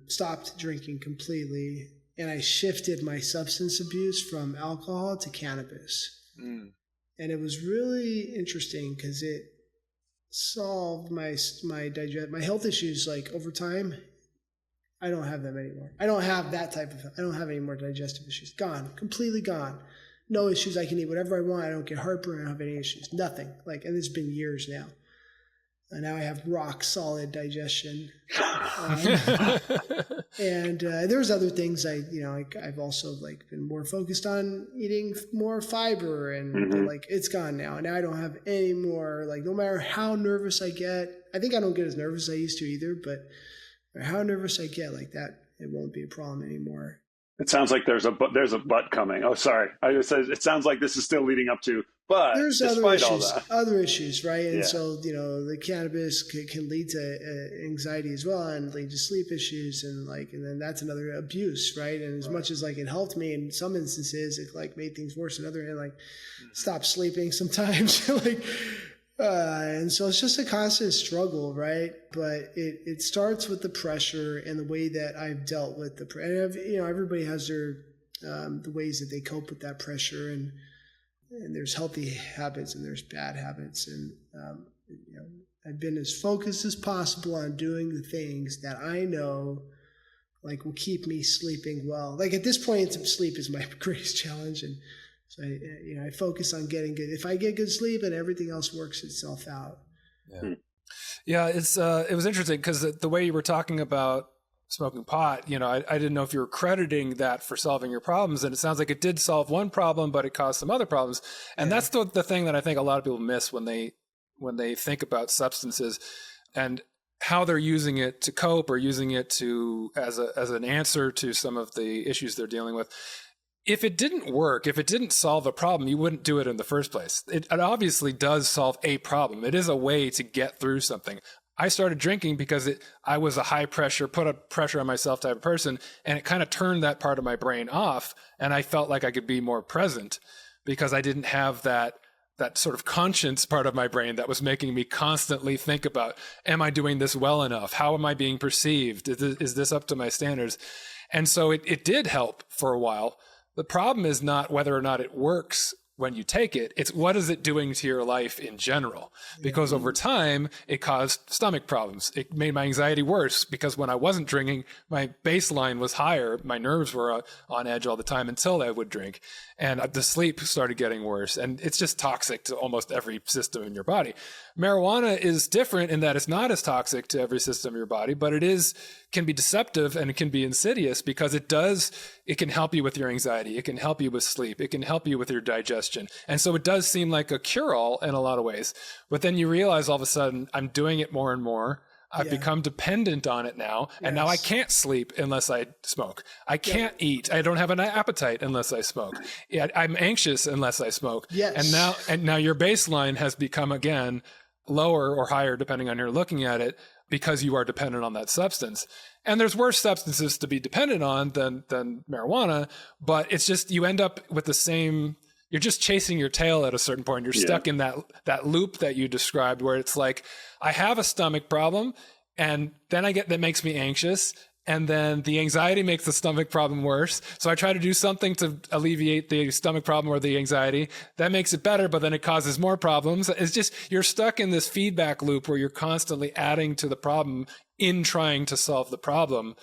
stopped drinking completely. And I shifted my substance abuse from alcohol to cannabis. And it was really interesting because it solved my health issues. Like over time, I don't have them anymore. I don't have any more digestive issues. Gone, completely gone. No issues. I can eat whatever I want. I don't get heartburn. I don't have any issues. Nothing. And it's been years now. And now I have rock solid digestion. And there's other things I've also been more focused on eating more fiber, and it's gone now. And now I don't have any more, no matter how nervous I get, I think I don't get as nervous as I used to either, but no matter how nervous I get like that, it won't be a problem anymore. It sounds like there's a but coming. Oh, sorry. I just said it sounds like this is still leading up to, but there's other issues, right? And so, the cannabis can lead to anxiety as well, and lead to sleep issues, and then that's another abuse, right? And as much as it helped me in some instances, it made things worse. On the other hand, stop sleeping sometimes, and so it's just a constant struggle, right? But it starts with the pressure and the way that I've dealt with the pressure. And everybody has their the ways that they cope with that pressure, and there's healthy habits and there's bad habits. And, I've been as focused as possible on doing the things that I know like will keep me sleeping well. Like at this point, sleep is my greatest challenge. And so I focus on getting good. If I get good sleep, and everything else works itself out. Yeah. It was interesting because the way you were talking about smoking pot, I didn't know if you were crediting that for solving your problems. And it sounds like it did solve one problem, but it caused some other problems. And that's the thing that I think a lot of people miss when they think about substances and how they're using it to cope or using it to as an answer to some of the issues they're dealing with. If it didn't work, if it didn't solve a problem, you wouldn't do it in the first place. It obviously does solve a problem. It is a way to get through something. I started drinking because I was a high pressure, put a pressure on myself type of person, and it kind of turned that part of my brain off, and I felt like I could be more present because I didn't have that sort of conscience part of my brain that was making me constantly think about, am I doing this well enough? How am I being perceived? Is this up to my standards? And so it did help for a while. The problem is not whether or not it works when you take it, it's what is it doing to your life in general? Because over time, it caused stomach problems. It made my anxiety worse because when I wasn't drinking, my baseline was higher. My nerves were on edge all the time until I would drink. And the sleep started getting worse. And it's just toxic to almost every system in your body. Marijuana is different in that it's not as toxic to every system in your body, but it can be deceptive and it can be insidious because it can help you with your anxiety. It can help you with sleep. It can help you with your digestion. And so it does seem like a cure-all in a lot of ways. But then you realize all of a sudden, I'm doing it more and more. I've become dependent on it now. And now I can't sleep unless I smoke. I can't eat. I don't have an appetite unless I smoke. I'm anxious unless I smoke. Yes. And now your baseline has become again lower or higher, depending on how you're looking at it, because you are dependent on that substance. And there's worse substances to be dependent on than marijuana, but it's just, you end up with the same, you're just chasing your tail at a certain point. You're stuck in that loop that you described where it's like, I have a stomach problem and then that makes me anxious. And then the anxiety makes the stomach problem worse. So I try to do something to alleviate the stomach problem or the anxiety. That makes it better, but then it causes more problems. It's just, you're stuck in this feedback loop where you're constantly adding to the problem in trying to solve the problem.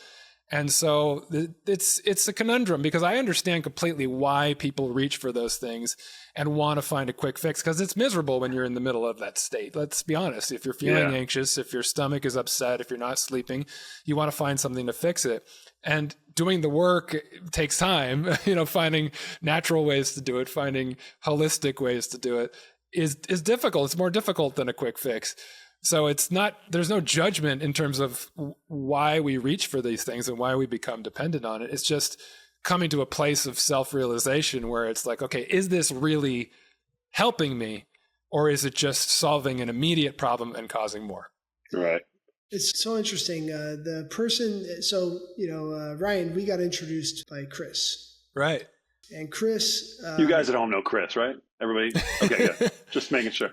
And so it's a conundrum because I understand completely why people reach for those things and want to find a quick fix because it's miserable when you're in the middle of that state. Let's be honest. If you're feeling anxious, if your stomach is upset, if you're not sleeping, you want to find something to fix it. And doing the work takes time, finding natural ways to do it, finding holistic ways to do it is difficult. It's more difficult than a quick fix. So there's no judgment in terms of why we reach for these things and why we become dependent on it. It's just coming to a place of self-realization where it's like, okay, is this really helping me or is it just solving an immediate problem and causing more? Right. It's so interesting. The person, Ryan, we got introduced by Chris. Right. And Chris. You guys at home know Chris, right? Everybody? Okay, good. Just making sure.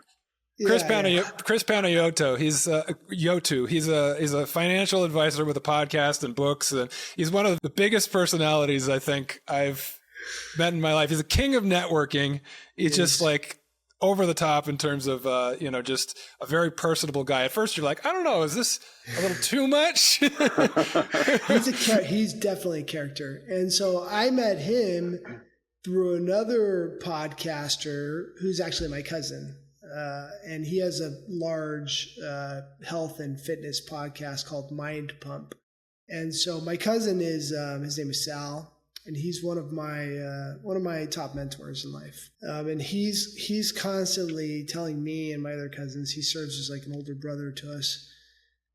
Chris Panayiotou, he's Yotu. He's a financial advisor with a podcast and books, and he's one of the biggest personalities I think I've met in my life. He's a king of networking. He's just like over the top in terms of just a very personable guy. At first, you're like, I don't know, is this a little too much? He's definitely a character, and so I met him through another podcaster who's actually my cousin. And he has a large health and fitness podcast called Mind Pump. And so my cousin is his name is Sal, and he's one of my top mentors in life. And he's constantly telling me and my other cousins, he serves as like an older brother to us,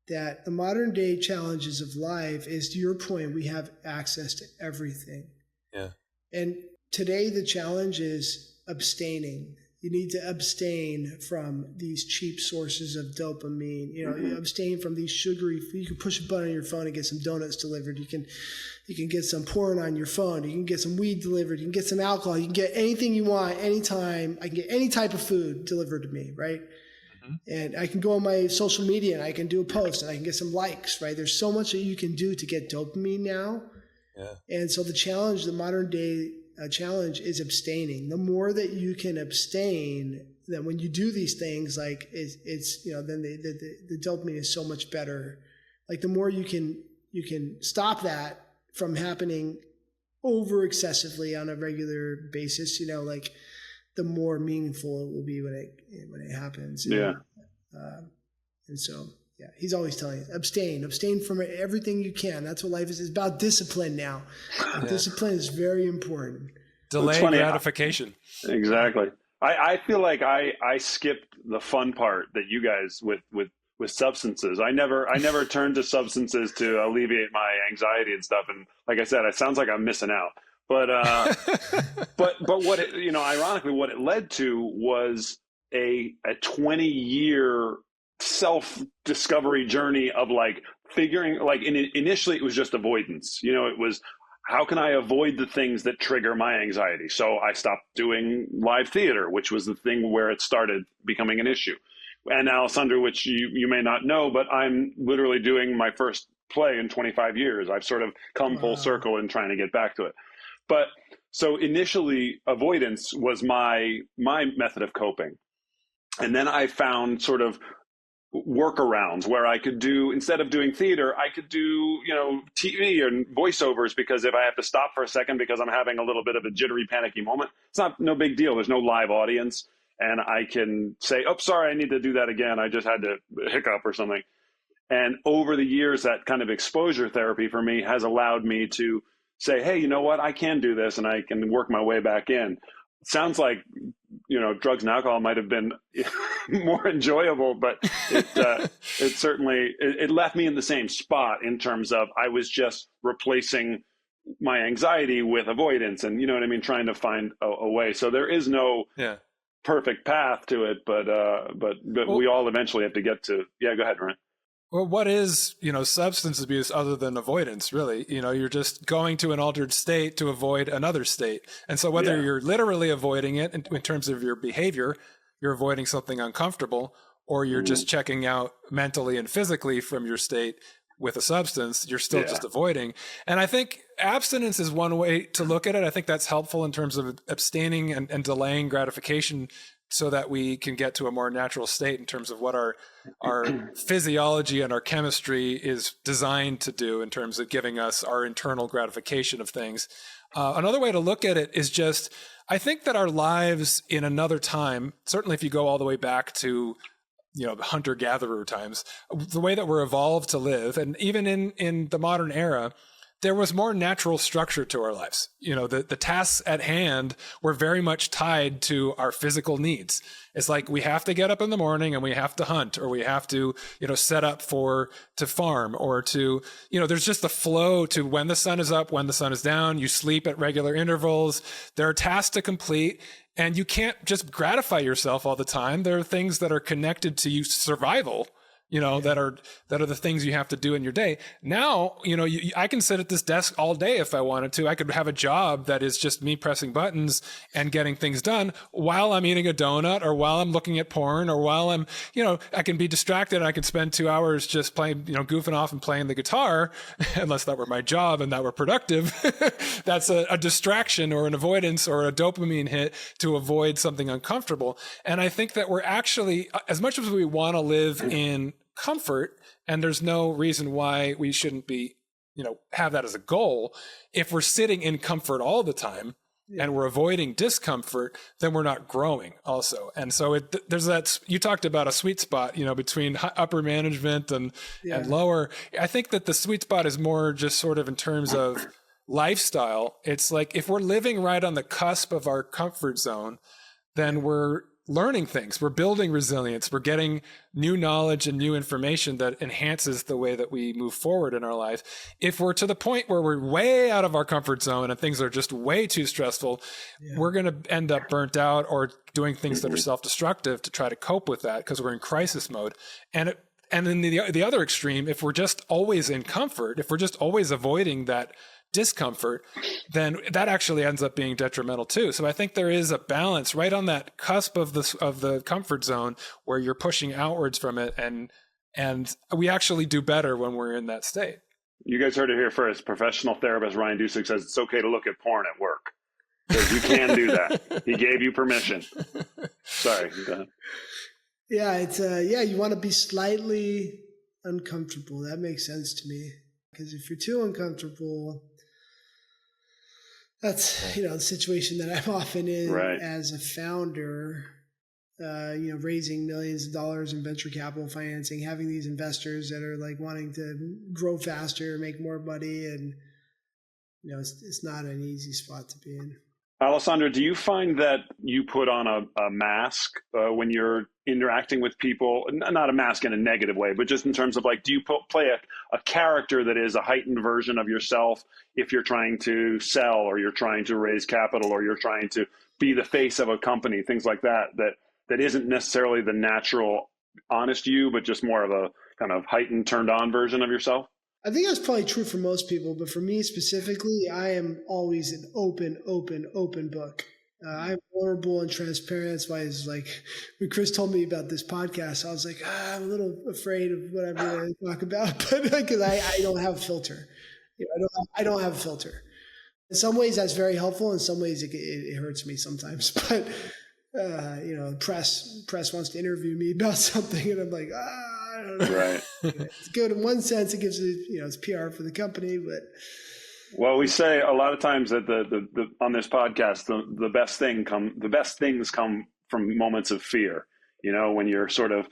that the modern day challenges of life is, to your point, we have access to everything. Yeah. And today the challenge is abstaining. You need to abstain from these cheap sources of dopamine. You abstain from these sugary. You can push a button on your phone and get some donuts delivered. You can get some porn on your phone. You can get some weed delivered. You can get some alcohol. You can get anything you want, anytime. I can get any type of food delivered to me, right? Mm-hmm. And I can go on my social media and I can do a post and I can get some likes, right? There's so much that you can do to get dopamine now. Yeah. And so the modern day challenge is abstaining. The more that you can abstain, then when you do these things, like it's then the dopamine is so much better. Like the more you can stop that from happening over excessively on a regular basis, like the more meaningful it will be when it happens. Yeah. And so, yeah, he's always telling us, abstain from everything you can. That's what life is. It's about discipline now. Yeah. Discipline is very important. Delayed gratification. Exactly. I feel like I skipped the fun part that you guys with substances. I never turned to substances to alleviate my anxiety and stuff. And like I said, it sounds like I'm missing out. But but what it, ironically, what it led to was a 20-year self-discovery journey of figuring, initially it was just avoidance. It was, how can I avoid the things that trigger my anxiety? So I stopped doing live theater, which was the thing where it started becoming an issue. And Alessandro, which you may not know, but I'm literally doing my first play in 25 years. I've sort of come full circle in trying to get back to it. But so initially avoidance was my method of coping. And then I found sort of workarounds where I could do, instead of doing theater, I could do, TV and voiceovers, because if I have to stop for a second because I'm having a little bit of a jittery, panicky moment, it's no big deal. There's no live audience. And I can say, oh, sorry, I need to do that again. I just had to hiccup or something. And over the years, that kind of exposure therapy for me has allowed me to say, hey, you know what? I can do this and I can work my way back in. Sounds like, drugs and alcohol might have been more enjoyable, but it certainly, it left me in the same spot in terms of I was just replacing my anxiety with avoidance and, trying to find a way. So there is no perfect path to it, but we all eventually have to get to, go ahead, Ryan. Well, what is, substance abuse other than avoidance, really? You're just going to an altered state to avoid another state. And so whether you're literally avoiding it in terms of your behavior, you're avoiding something uncomfortable, or you're just checking out mentally and physically from your state with a substance, you're still just avoiding. And I think abstinence is one way to look at it. I think that's helpful in terms of abstaining and delaying gratification so that we can get to a more natural state in terms of what our physiology and our chemistry is designed to do in terms of giving us our internal gratification of things. Another way to look at it is just, I think that our lives in another time, certainly if you go all the way back to hunter-gatherer times, the way that we're evolved to live, and even in the modern era, there was more natural structure to our lives. The tasks at hand were very much tied to our physical needs. It's like we have to get up in the morning and we have to hunt, or we have to, set up to farm, or to, there's just a flow to when the sun is up, when the sun is down. You sleep at regular intervals. There are tasks to complete. And you can't just gratify yourself all the time. There are things that are connected to you survival, that are the things you have to do in your day. Now, I can sit at this desk all day if I wanted to. I could have a job that is just me pressing buttons and getting things done while I'm eating a donut, or while I'm looking at porn, or while I'm, I can be distracted and I could spend 2 hours just playing, goofing off and playing the guitar, unless that were my job and that were productive. That's a distraction or an avoidance or a dopamine hit to avoid something uncomfortable. And I think that we're actually, as much as we want to live in comfort, and there's no reason why we shouldn't be, have that as a goal. If we're sitting in comfort all the time and we're avoiding discomfort, then we're not growing also. And so there's that, you talked about a sweet spot, between upper management and lower. I think that the sweet spot is more just sort of in terms of lifestyle. It's like, if we're living right on the cusp of our comfort zone, then we're learning things, we're building resilience, we're getting new knowledge and new information that enhances the way that we move forward in our life. If we're to the point where we're way out of our comfort zone and things are just way too stressful, we're going to end up burnt out or doing things that are self-destructive to try to cope with that, because we're in crisis mode. And then the other extreme, if we're just always in comfort, if we're just always avoiding that discomfort, then that actually ends up being detrimental too. So I think there is a balance right on that cusp of the comfort zone where you're pushing outwards from it, and we actually do better when we're in that state. You guys heard it here first. Professional therapist Ryan Dusick says it's okay to look at porn at work. Because you can do that. He gave you permission. Sorry. Go ahead. Yeah, it's you want to be slightly uncomfortable. That makes sense to me. Because if you're too uncomfortable, that's the situation that I'm often in as a founder. Raising millions of dollars in venture capital financing, having these investors that are like wanting to grow faster, make more money, and it's not an easy spot to be in. Alessandro, do you find that you put on a mask when you're interacting with people? Not a mask in a negative way, but just in terms of like, do you play a character that is a heightened version of yourself if you're trying to sell or you're trying to raise capital or you're trying to be the face of a company, things like that isn't necessarily the natural, honest you, but just more of a kind of heightened, turned on version of yourself? I think that's probably true for most people, but for me specifically, I am always an open book. I'm vulnerable and transparent. That's why it's like when Chris told me about this podcast, I was like, I'm a little afraid of what I'm going to talk about, but because I don't have a filter. I don't have a filter. In some ways, that's very helpful. In some ways, it hurts me sometimes. But press wants to interview me about something, and I'm like, I don't know. Right. It's good in one sense. It gives it's PR for the company, but. Well, we say a lot of times that the on this podcast, the best things come from moments of fear. When you're sort of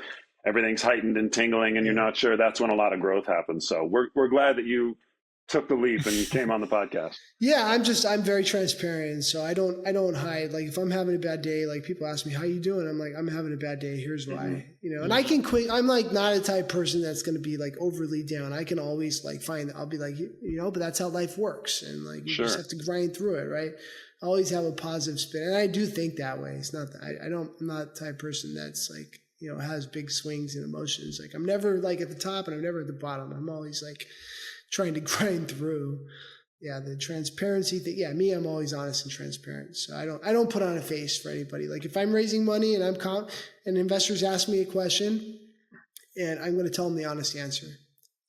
everything's heightened and tingling, and you're not sure. That's when a lot of growth happens. So we're glad that you took the leap and came on the podcast. Yeah, I'm very transparent. So I don't hide. Like if I'm having a bad day, like people ask me, how you doing? I'm like, I'm having a bad day. Here's why, and I can quit. I'm like not a type of person that's going to be like overly down. I can always like I'll be like, but that's how life works. And like, you just have to grind through it. Right. I always have a positive spin. And I do think that way. It's not that I'm not the type of person that's like, has big swings in emotions. Like I'm never like at the top and I'm never at the bottom. I'm always like, trying to grind through. Yeah, the transparency thing. Yeah, I'm always honest and transparent. So I don't put on a face for anybody. Like if I'm raising money and and investors ask me a question, and I'm going to tell them the honest answer.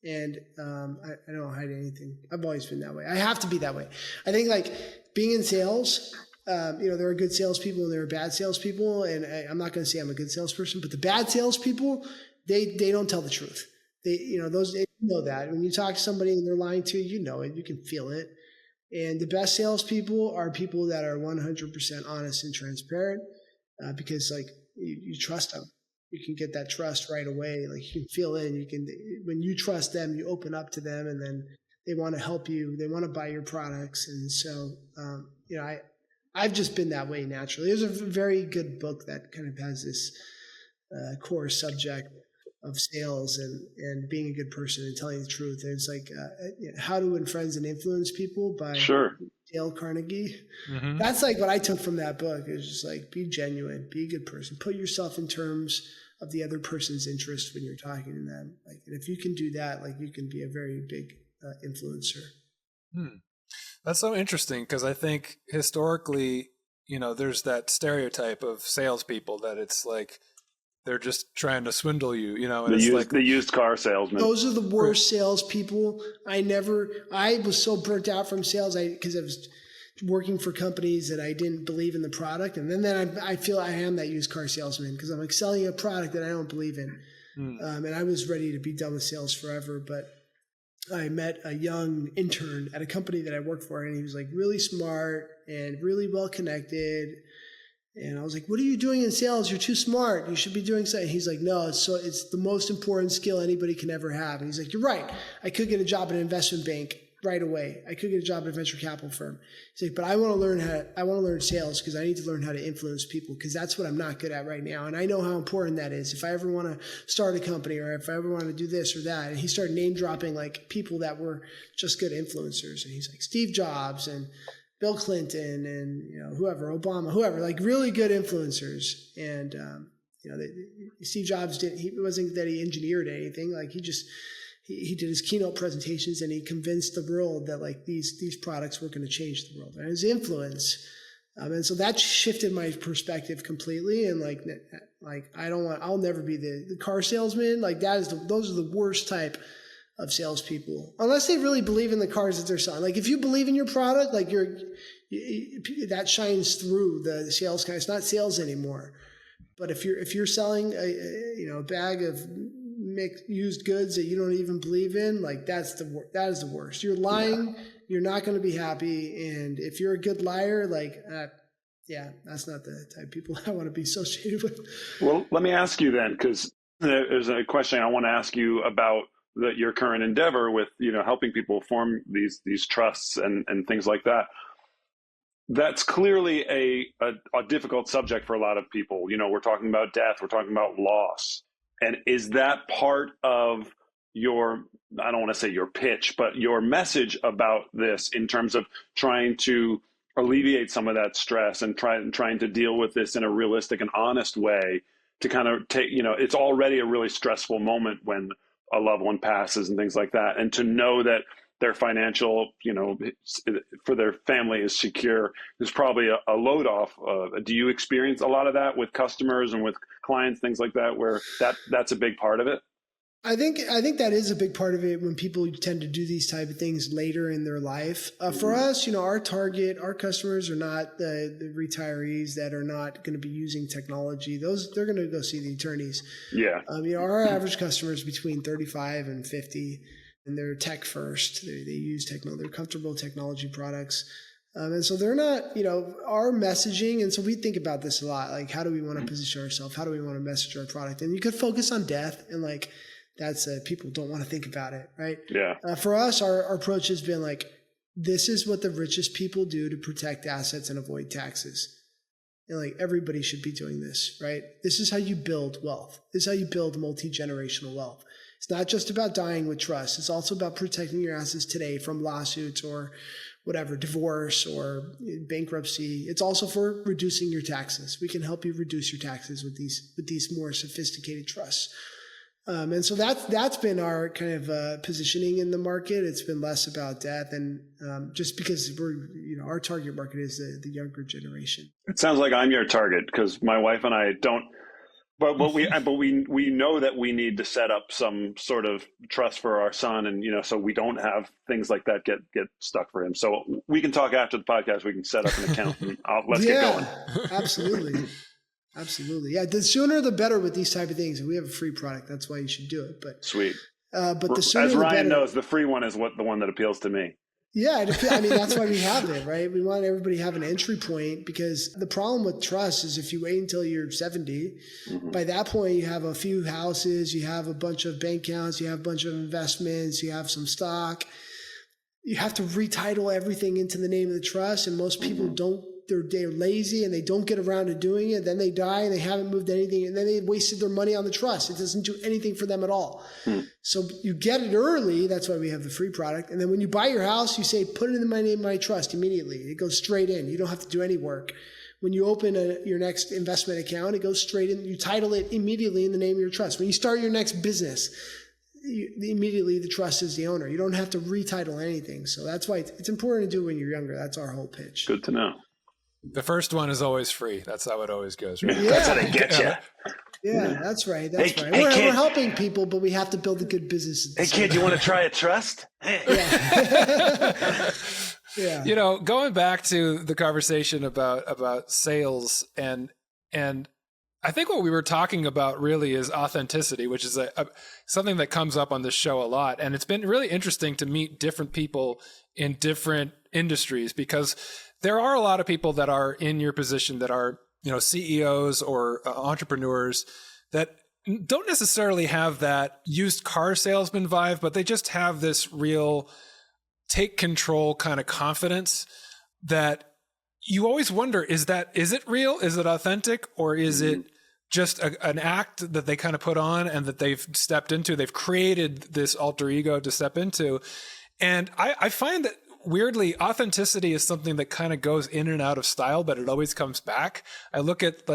And I don't hide anything. I've always been that way. I have to be that way. I think like being in sales, there are good salespeople and there are bad salespeople. And I'm not going to say I'm a good salesperson, but the bad salespeople, they don't tell the truth. They that when you talk to somebody and they're lying to you, it, you can feel it. And the best salespeople are people that are 100% honest and transparent because like you trust them. You can get that trust right away. Like you can feel it. And when you trust them, you open up to them and then they want to help you. They want to buy your products. And so, I've just been that way naturally. There's a very good book that kind of has this core subject of sales and being a good person and telling the truth. And it's like How to Win Friends and Influence People by Dale Carnegie. Mm-hmm. That's like what I took from that book. It was just like, be genuine, be a good person, put yourself in terms of the other person's interest when you're talking to them. Like, and if you can do that, like you can be a very big influencer. That's so interesting because I think historically, there's that stereotype of salespeople that it's like, they're just trying to swindle you, and the used car salesman. Those are the worst salespeople. I was so burnt out from sales because I was working for companies that I didn't believe in the product. And then I feel I am that used car salesman because I'm like selling a product that I don't believe in. And I was ready to be done with sales forever. But I met a young intern at a company that I worked for, and he was like really smart and really well connected. And I was like, what are you doing in sales? You're too smart. You should be doing something. He's like, no, it's the most important skill anybody can ever have. And he's like, you're right. I could get a job at an investment bank right away. I could get a job at a venture capital firm. He's like, but I want to learn sales because I need to learn how to influence people because that's what I'm not good at right now. And I know how important that is. If I ever want to start a company or if I ever want to do this or that. And he started name dropping like people that were just good influencers. And he's like, Steve Jobs and Bill Clinton and whoever, Obama, whoever, like really good influencers. And Steve Jobs it wasn't that he engineered anything. Like he did his keynote presentations and he convinced the world that like these products were going to change the world. And his influence, and so that shifted my perspective completely. And I'll never be the car salesman. Like those are the worst type of salespeople, unless they really believe in the cars that they're selling. Like if you believe in your product, like that shines through the sales guy. It's not sales anymore. But if you're selling a bag of used goods that you don't even believe in, like that is the worst. You're lying. Yeah. You're not going to be happy. And if you're a good liar, that's not the type of people I want to be associated with. Well, let me ask you then, because there's a question I want to ask you about your current endeavor with, helping people form these trusts and things like that. That's clearly a difficult subject for a lot of people. We're talking about death, we're talking about loss. And is that part of your, I don't want to say your pitch, but your message about this in terms of trying to alleviate some of that stress and trying to deal with this in a realistic and honest way to kind of take, it's already a really stressful moment when a loved one passes and things like that. And to know that their financial, for their family is secure is probably a load off. Do you experience a lot of that with customers and with clients, things like that, where that's a big part of it? I think that is a big part of it when people tend to do these type of things later in their life. For us, our customers are not the retirees that are not going to be using technology. They're going to go see the attorneys. Yeah. Our average customer is between 35 and 50, and they're tech first. They use technology. They're comfortable with technology products. And so they're not, our messaging. And so we think about this a lot. Like, how do we want to position ourselves? How do we want to message our product? And you could focus on death and that's people don't want to think about it, right? Yeah. For us, our approach has been this is what the richest people do to protect assets and avoid taxes. And everybody should be doing this, right? This is how you build wealth. This is how you build multi-generational wealth. It's not just about dying with trust. It's also about protecting your assets today from lawsuits or whatever, divorce or bankruptcy. It's also for reducing your taxes. We can help you reduce your taxes with these more sophisticated trusts. And so that's been our kind of positioning in the market. It's been less about death, and just because our target market is the younger generation. It sounds like I'm your target because my wife and I don't. But we know that we need to set up some sort of trust for our son, and so we don't have things like that get stuck for him. So we can talk after the podcast. We can set up an account and let's get going. Absolutely. Absolutely. Yeah. The sooner the better with these type of things. And we have a free product. That's why you should do it. But sweet. But the sooner as Ryan the better. knows, the free one is the one that appeals to me. Yeah. That's why we have it, right? We want everybody to have an entry point, because the problem with trust is if you wait until you're 70, by that point you have a few houses, you have a bunch of bank accounts, you have a bunch of investments, you have some stock. You have to retitle everything into the name of the trust. And most people don't. They're lazy and they don't get around to doing it. Then they die and they haven't moved anything, and then they wasted their money on the trust. It doesn't do anything for them at all. So you get it early. That's why we have the free product. And then when you buy your house, you say, put it in my name, my trust immediately. It goes straight in. You don't have to do any work. When you open your next investment account, it goes straight in. You title it immediately in the name of your trust. When you start your next business, immediately the trust is the owner. You don't have to retitle anything. So that's why it's important to do it when you're younger. That's our whole pitch. Good to know. The first one is always free. That's how it always goes, right? Yeah. That's how they get you. Yeah, that's right. Hey, right. Hey, we're helping people, but we have to build a good business. Hey, kid, you want to try a trust? Yeah. Yeah. Going back to the conversation about sales, and I think what we were talking about really is authenticity, which is something that comes up on this show a lot. And it's been really interesting to meet different people in different industries, because there are a lot of people that are in your position that are, CEOs or entrepreneurs that don't necessarily have that used car salesman vibe, but they just have this real take control kind of confidence that you always wonder, is it real? Is it authentic? Or is it just an act that they kind of put on and that they've stepped into? They've created this alter ego to step into. And I find that weirdly, authenticity is something that kind of goes in and out of style, but it always comes back. I look at,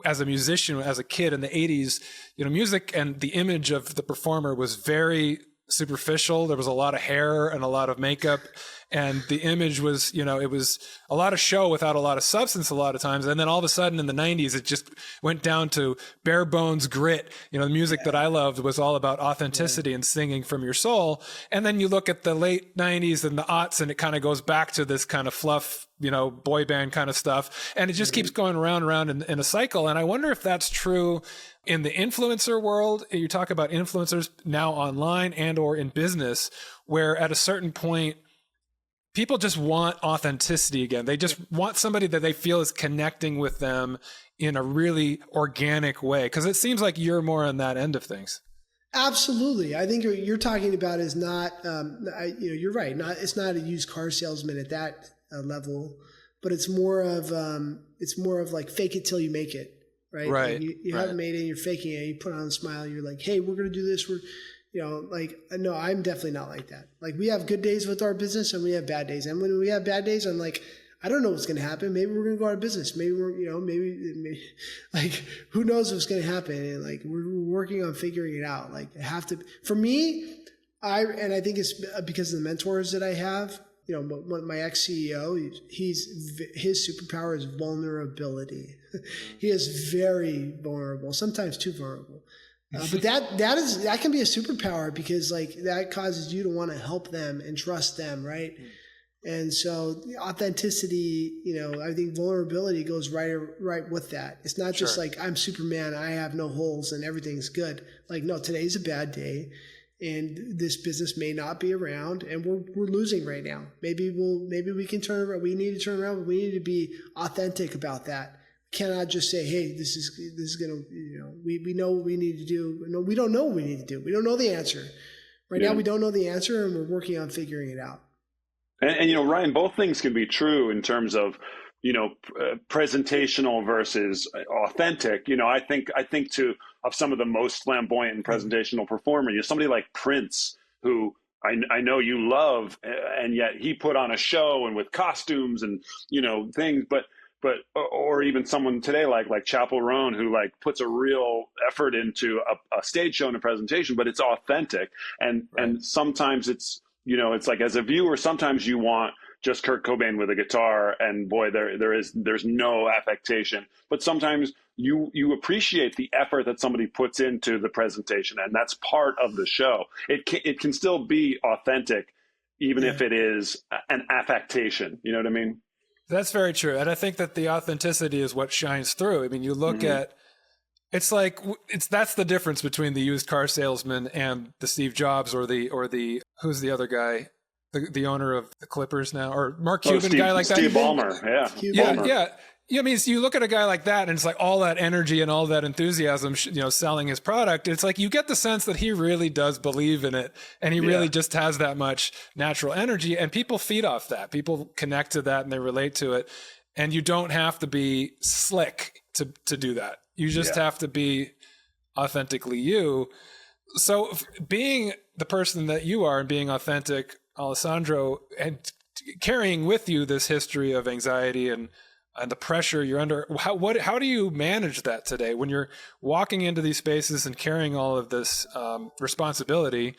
as a musician, as a kid in the 80s, music and the image of the performer was very superficial. There was a lot of hair and a lot of makeup, and the image was, it was a lot of show without a lot of substance a lot of times. And then all of a sudden in the 90s, it just went down to bare bones grit. The music that I loved was all about authenticity and singing from your soul. And then you look at the late 90s and the aughts, and it kind of goes back to this kind of fluff, boy band kind of stuff. And it just keeps going around and around in a cycle. And I wonder if that's true in the influencer world. You talk about influencers now online and or in business, where at a certain point, people just want authenticity again. They just want somebody that they feel is connecting with them in a really organic way. Because it seems like you're more on that end of things. Absolutely. I think what you're talking about is not, you're right. It's not a used car salesman at that level, but it's more of like fake it till you make it. Right. Right. Like you haven't made it, you're faking it. You put on a smile. You're like, hey, we're going to do this. No, I'm definitely not like that. Like, we have good days with our business and we have bad days. And when we have bad days, I'm like, I don't know what's going to happen. Maybe we're going to go out of business. Maybe maybe like, who knows what's going to happen? And like, we're working on figuring it out. Like, for me, I think it's because of the mentors that I have. My ex-CEO, his superpower is vulnerability. He is very vulnerable, sometimes too vulnerable. But that can be a superpower, because like that causes you to want to help them and trust them, right? And so authenticity, I think vulnerability goes right with that. It's not just like, I'm Superman, I have no holes and everything's good. Like, no, today's a bad day. And this business may not be around, and we're losing right now. Maybe we can turn around. We need to turn around, but we need to be authentic about that. We cannot just say, hey, this is gonna, we know what we need to do. No, we don't know what we need to do. We don't know the answer. Right now we don't know the answer, and we're working on figuring it out. And Ryan, both things can be true in terms of, presentational versus authentic. I think of some of the most flamboyant and presentational performers, somebody like Prince, who I know you love, and yet he put on a show and with costumes and, things, but or even someone today like Chappell Roan, who like puts a real effort into a stage show and a presentation, but it's authentic. And sometimes it's, it's like, as a viewer, sometimes you want just Kurt Cobain with a guitar, and boy, there's no affectation. But sometimes you appreciate the effort that somebody puts into the presentation, and that's part of the show. It can still be authentic, even if it is an affectation. You know what I mean? That's very true, and I think that the authenticity is what shines through. I mean, you look at. It's like that's the difference between the used car salesman and the Steve Jobs or the who's the other guy, the owner of the Clippers now, or Mark Cuban, guy like that. Steve Ballmer, yeah. I mean, so you look at a guy like that, and it's like all that energy and all that enthusiasm, selling his product. It's like you get the sense that he really does believe in it, and he really just has that much natural energy, and people feed off that. People connect to that, and they relate to it. And you don't have to be slick to do that. You just have to be authentically you. So being the person that you are and being authentic, Alessandro, and carrying with you this history of anxiety and the pressure you're under, how do you manage that today when you're walking into these spaces and carrying all of this responsibility?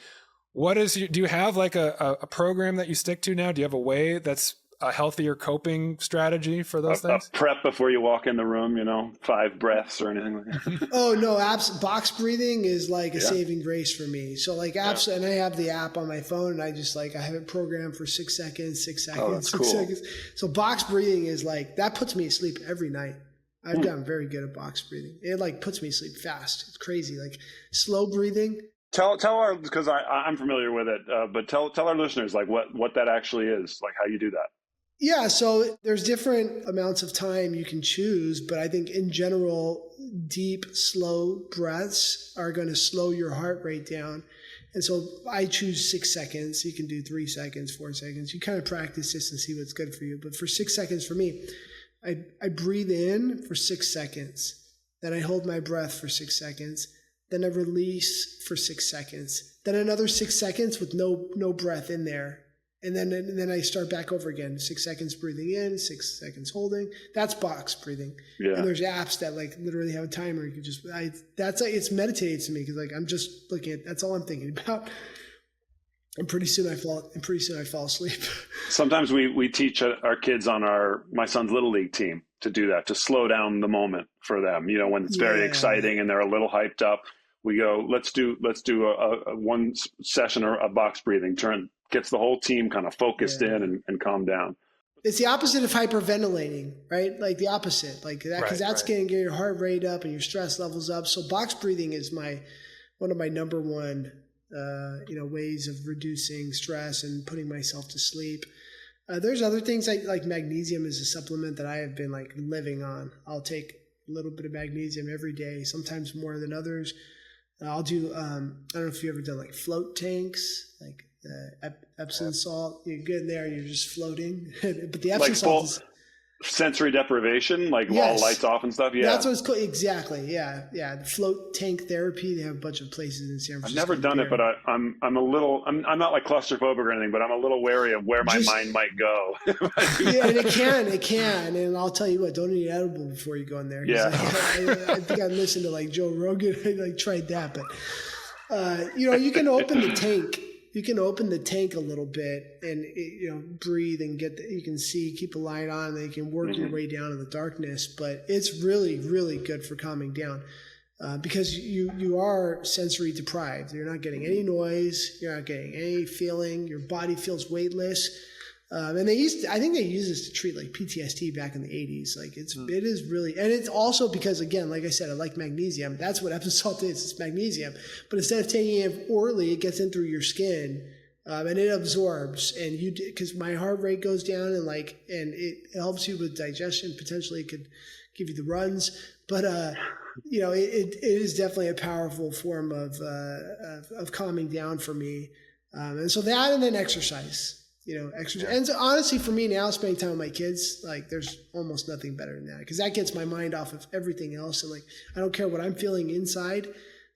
Do you have like a program that you stick to now? Do you have a way that's a healthier coping strategy for those things? A prep before you walk in the room, 5 breaths or anything like that? Oh, no. Box breathing is like a saving grace for me. So like apps, and I have the app on my phone, and I have it programmed for 6 seconds, 6 seconds, oh, that's 6 cool. seconds. So box breathing is like, that puts me asleep every night. I've gotten very good at box breathing. It like puts me asleep fast. It's crazy. Like slow breathing. Tell our, because I'm familiar with it, but tell our listeners like what that actually is, like how you do that. Yeah, so there's different amounts of time you can choose, but I think in general, deep, slow breaths are going to slow your heart rate down. And so I choose 6 seconds. You can do 3 seconds, 4 seconds. You kind of practice this and see what's good for you. But for 6 seconds for me, I breathe in for 6 seconds. Then I hold my breath for 6 seconds. Then I release for 6 seconds. Then another 6 seconds with no breath in there. And then I start back over again. 6 seconds breathing in, 6 seconds holding. That's box breathing. Yeah. And there's apps that like literally have a timer. You can just it's meditating to me because like I'm just looking at, that's all I'm thinking about. And pretty soon I fall asleep. Sometimes we teach our kids on my son's little league team to do that, to slow down the moment for them. When it's very exciting and they're a little hyped up, we go, let's do a one session or a box breathing turn, gets the whole team kind of focused in and calm down. It's the opposite of hyperventilating, right? Like the opposite, like that, because that's going to get your heart rate up and your stress levels up. So box breathing is one of my number one, ways of reducing stress and putting myself to sleep. There's other things like magnesium is a supplement that I have been like living on. I'll take a little bit of magnesium every day, sometimes more than others. I'll do, I don't know if you've ever done like float tanks, like Epsom salt. You get in there and you're just floating. But the Epsom salt is sensory deprivation, like while lights off and stuff. Yeah, that's what it's called. Exactly. Yeah. The float tank therapy. They have a bunch of places in San Francisco. I've never done it, but I'm not like claustrophobic or anything, but I'm a little wary of where my mind might go. Yeah, and it can. And I'll tell you what, don't eat edible before you go in there. Yeah. I think I listened to like Joe Rogan. I tried that, but you can open the tank. You can open the tank a little bit and breathe and you can see, keep a light on, and then you can work your way down in the darkness. But it's really, really good for calming down because you are sensory deprived. You're not getting any noise. You're not getting any feeling. Your body feels weightless. And I think they used this to treat like PTSD back in the 80s. Like it is really, and it's also because, again, like I said, I like magnesium. That's what Epsom salt is. It's magnesium. But instead of taking it orally, it gets in through your skin and it absorbs. And because my heart rate goes down and it helps you with digestion. Potentially it could give you the runs. But, it is definitely a powerful form of calming down for me. And so that, and then exercise. Exercise. And so honestly, for me now, spending time with my kids, like there's almost nothing better than that because that gets my mind off of everything else. And like, I don't care what I'm feeling inside,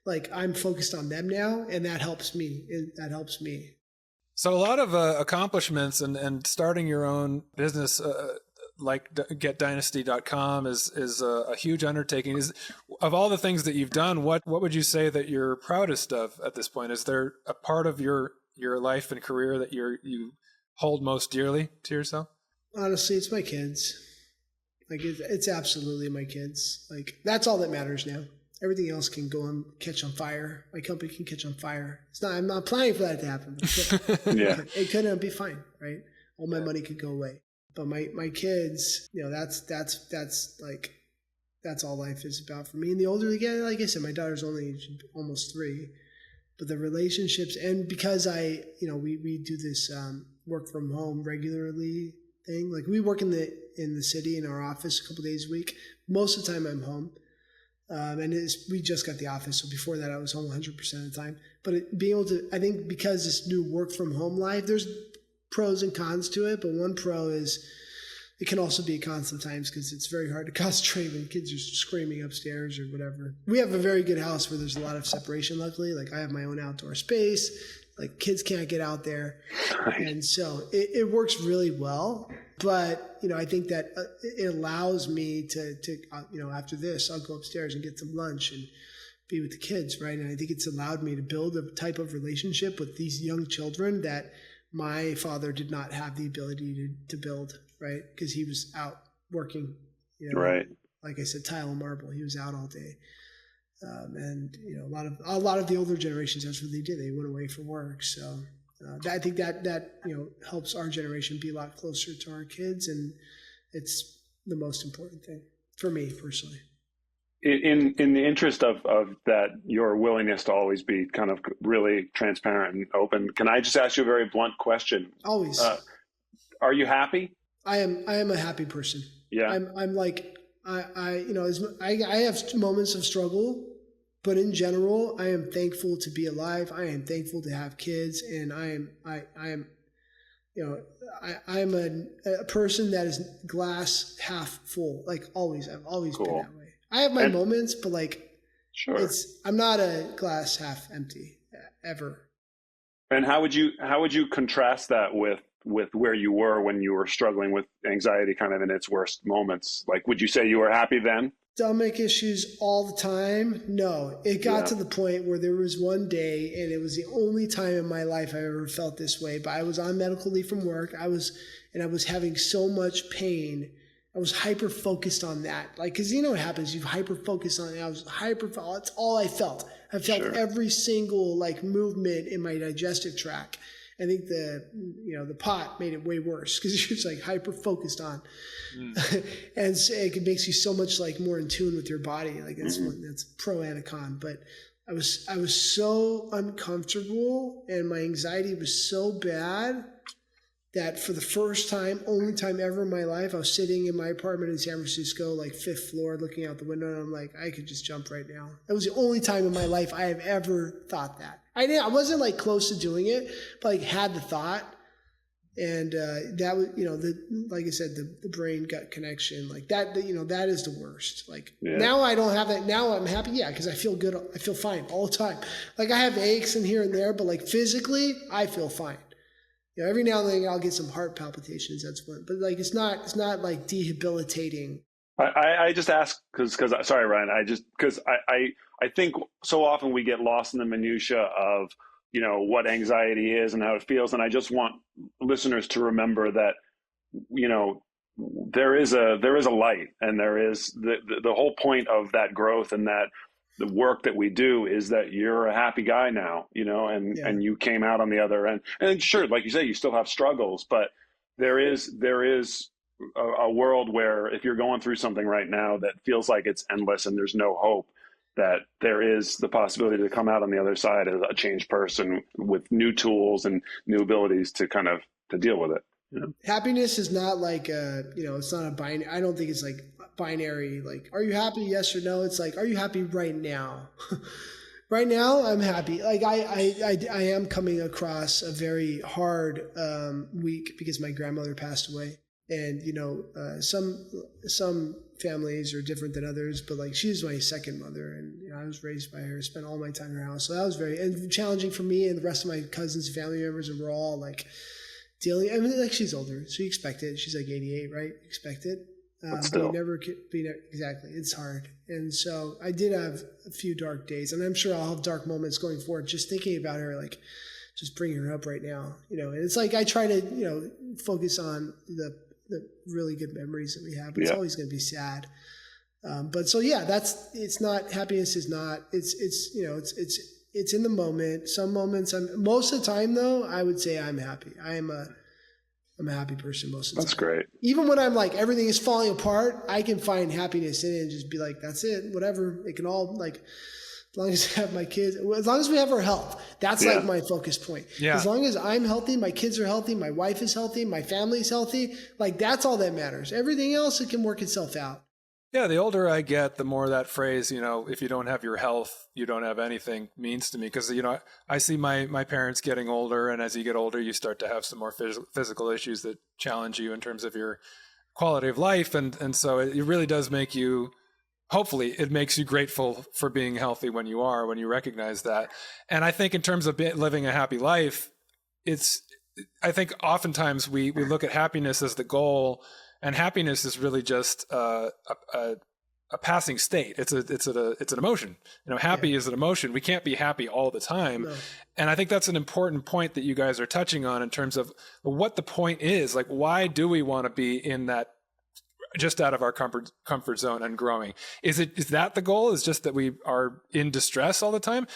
like I'm focused on them now. And that helps me. So a lot of accomplishments and starting your own business, like getdynasty.com is a huge undertaking. Of all the things that you've done, what would you say that you're proudest of at this point? Is there a part of your life and career that you hold most dearly to yourself? Honestly, it's my kids. Like it's absolutely my kids. Like that's all that matters now. Everything else can go and catch on fire. My company can catch on fire. I'm not planning for that to happen. It couldn't be fine, right? All my money could go away. But my kids, that's all life is about for me. And the older they get, like I said, my daughter's only almost 3. But the relationships, and because we do this work from home regularly thing. Like we work in the city in our office a couple days a week. Most of the time I'm home. We just got the office. So before that I was home 100% of the time. But being able to, I think because this new work from home life, there's pros and cons to it. But one pro is it can also be a con sometimes because it's very hard to concentrate when kids are screaming upstairs or whatever. We have a very good house where there's a lot of separation, luckily. Like I have my own outdoor space. Like kids can't get out there. And so it works really well. But, I think that it allows me to after this, I'll go upstairs and get some lunch and be with the kids, right? And I think it's allowed me to build a type of relationship with these young children that my father did not have the ability to build, right? Because he was out working, right. Like I said, tile and marble. He was out all day. A lot of the older generations, that's what they did. They went away for work. So I think that helps our generation be a lot closer to our kids, and it's the most important thing for me personally. In the interest of that, your willingness to always be kind of really transparent and open, can I just ask you a very blunt question? Always. Are you happy? I am a happy person. Yeah. I'm like I have moments of struggle. But in general, I am thankful to be alive. I am thankful to have kids, and I am a person that is glass half full. Like always, I've always been that way. I have my moments, but sure, I'm not a glass half empty ever. And how would you contrast that with where you were when you were struggling with anxiety, kind of in its worst moments? Like, would you say you were happy then? Stomach issues all the time? No. It got to the point where there was one day, and it was the only time in my life I ever felt this way, but I was on medical leave from work. I was having so much pain. I was hyper-focused on that. Like, because you know what happens? You hyper-focus on it. I was that's all I felt. I felt every single, like, movement in my digestive tract. I think the pot made it way worse because you're just like hyper-focused on. And so it makes you so much like more in tune with your body. Like that's pro and a con. But I was so uncomfortable and my anxiety was so bad that for the first time, only time ever in my life, I was sitting in my apartment in San Francisco, like 5th floor, looking out the window, and I'm like, I could just jump right now. That was the only time in my life I have ever thought that. I wasn't like close to doing it, but like had the thought. And that was, like I said, the brain gut connection, like that, that is the worst. Like now I don't have that. Now I'm happy. Yeah. Cause I feel good. I feel fine all the time. Like I have aches in here and there, but like physically I feel fine. Every now and then I'll get some heart palpitations. That's fun. But like, it's not like debilitating. I just ask because sorry, Ryan, I think so often we get lost in the minutia of, what anxiety is and how it feels. And I just want listeners to remember that, there is a light, and there is the whole point of that growth and that the work that we do is that you're a happy guy now, and you came out on the other end. And sure, like you say, you still have struggles, but there is a world where if you're going through something right now that feels like it's endless and there's no hope, that there is the possibility to come out on the other side as a changed person with new tools and new abilities to kind of to deal with it. Happiness is not like it's not a binary. I don't think it's like binary. Like, are you happy? Yes or no. It's like, are you happy right now? Right now, I'm happy. Like I am coming across a very hard week because my grandmother passed away. And, some families are different than others, but like she's my second mother, and I was raised by her, spent all my time in her house. So that was very challenging for me and the rest of my cousins and family members. And we're all like dealing. I mean, like she's older, so you expect it. She's like 88, right? Expect it. But you never exactly. It's hard. And so I did have a few dark days, and I'm sure I'll have dark moments going forward. Just thinking about her, like just bringing her up right now, and it's like I try to, focus on the really good memories that we have, but it's always going to be sad. But so, it's not, happiness is not, it's in the moment. Some moments most of the time though, I would say I'm happy. I'm a happy person most of the time. That's great. Even when I'm like, everything is falling apart, I can find happiness in it and just be like, that's it, whatever. It can all like, as long as I have my kids, as long as we have our health, that's like my focus point. Yeah. As long as I'm healthy, my kids are healthy, my wife is healthy, my family is healthy, like that's all that matters. Everything else, it can work itself out. Yeah, the older I get, the more that phrase, if you don't have your health, you don't have anything means to me. Because, I see my parents getting older, and as you get older, you start to have some more physical issues that challenge you in terms of your quality of life. And so it really does make you, hopefully it makes you grateful for being healthy when you recognize that. And I think in terms of living a happy life, I think oftentimes we look at happiness as the goal, and happiness is really just a passing state. It's an emotion. Happy is an emotion. We can't be happy all the time. No. And I think that's an important point that you guys are touching on in terms of what the point is. Like, why do we want to be in that, just out of our comfort zone and growing? Is that the goal? Is just that we are in distress all the time?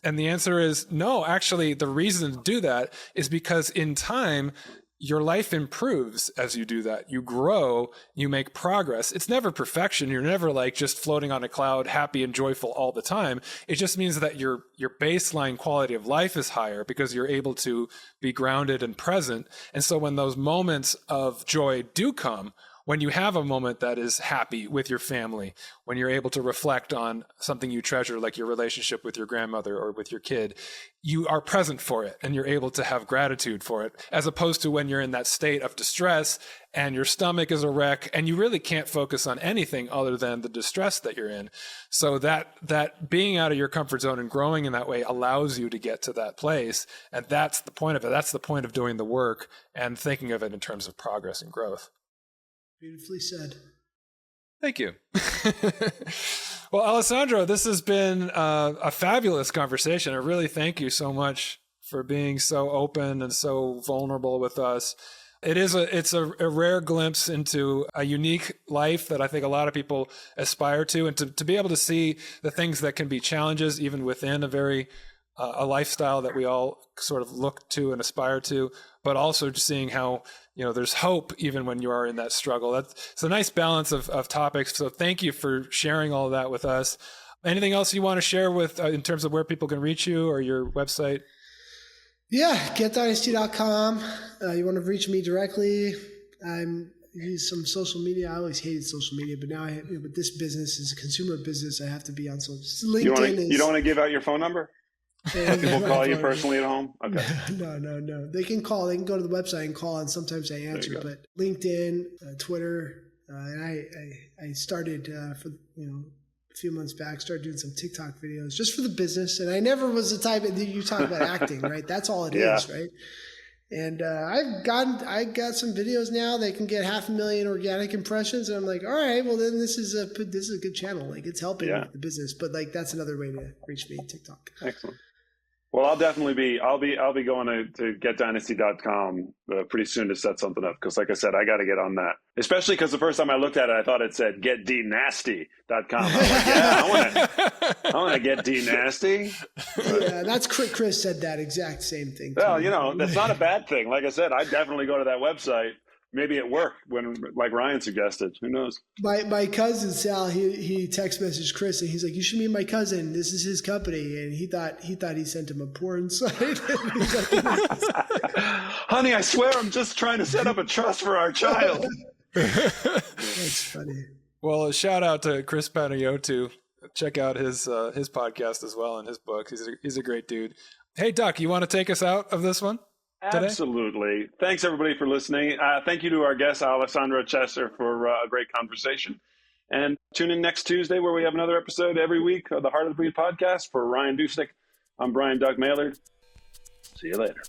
And the answer is no. Actually, the reason to do that is because in time, your life improves as you do that. You grow, you make progress. It's never perfection. You're never like just floating on a cloud, happy and joyful all the time. It just means that your baseline quality of life is higher because you're able to be grounded and present. And so when those moments of joy do come, when you have a moment that is happy with your family, when you're able to reflect on something you treasure, like your relationship with your grandmother or with your kid, you are present for it and you're able to have gratitude for it, as opposed to when you're in that state of distress and your stomach is a wreck and you really can't focus on anything other than the distress that you're in. So that being out of your comfort zone and growing in that way allows you to get to that place. And that's the point of it. That's the point of doing the work and thinking of it in terms of progress and growth. Beautifully said. Thank you. Well, Alessandro, this has been a fabulous conversation. I really thank you so much for being so open and so vulnerable with us. It's a rare glimpse into a unique life that I think a lot of people aspire to, and to be able to see the things that can be challenges even within a lifestyle that we all sort of look to and aspire to, but also just seeing how, there's hope even when you are in that struggle. It's a nice balance of topics. So thank you for sharing all of that with us. Anything else you want to share with in terms of where people can reach you or your website? Yeah, getdynasty.com. You want to reach me directly. I'm use some social media. I always hated social media, but now with this business is a consumer business. I have to be on social. LinkedIn. You don't want to give out your phone number? People call you personally at home? Okay. No. They can call. They can go to the website and call, and sometimes I answer. But LinkedIn, Twitter, and I started for a few months back, started doing some TikTok videos just for the business. And I never was the type of, you talk about acting, right? That's all it is, right? And I got some videos now. They can get 500,000 organic impressions, and I'm like, all right, well then this is a good channel. Like it's helping with the business, but like that's another way to reach me, TikTok. Excellent. Well, I'll be going to getdynasty.com pretty soon to set something up, because like I said, I got to get on that. Especially because the first time I looked at it, I thought it said getdnasty.com. I was like, yeah, I want to get D-nasty. Yeah, that's Chris said that exact same thing. Well, that's not a bad thing. Like I said, I definitely go to that website. Maybe it worked like Ryan suggested. Who knows? My cousin Sal, he text messaged Chris and he's like, "You should meet my cousin. This is his company." And he thought he sent him a porn site. Honey, I swear I'm just trying to set up a trust for our child. That's funny. Well, a shout out to Chris Panayiotou. Check out his podcast as well and his book. He's a great dude. Hey, Duck, you want to take us out of this one today? Absolutely. Thanks, everybody, for listening. Thank you to our guest, Alessandro Chesser, for a great conversation. And tune in next Tuesday where we have another episode every week of the Heart of the Breed podcast. For Ryan Dusick, I'm Brian Doug Maillard. See you later.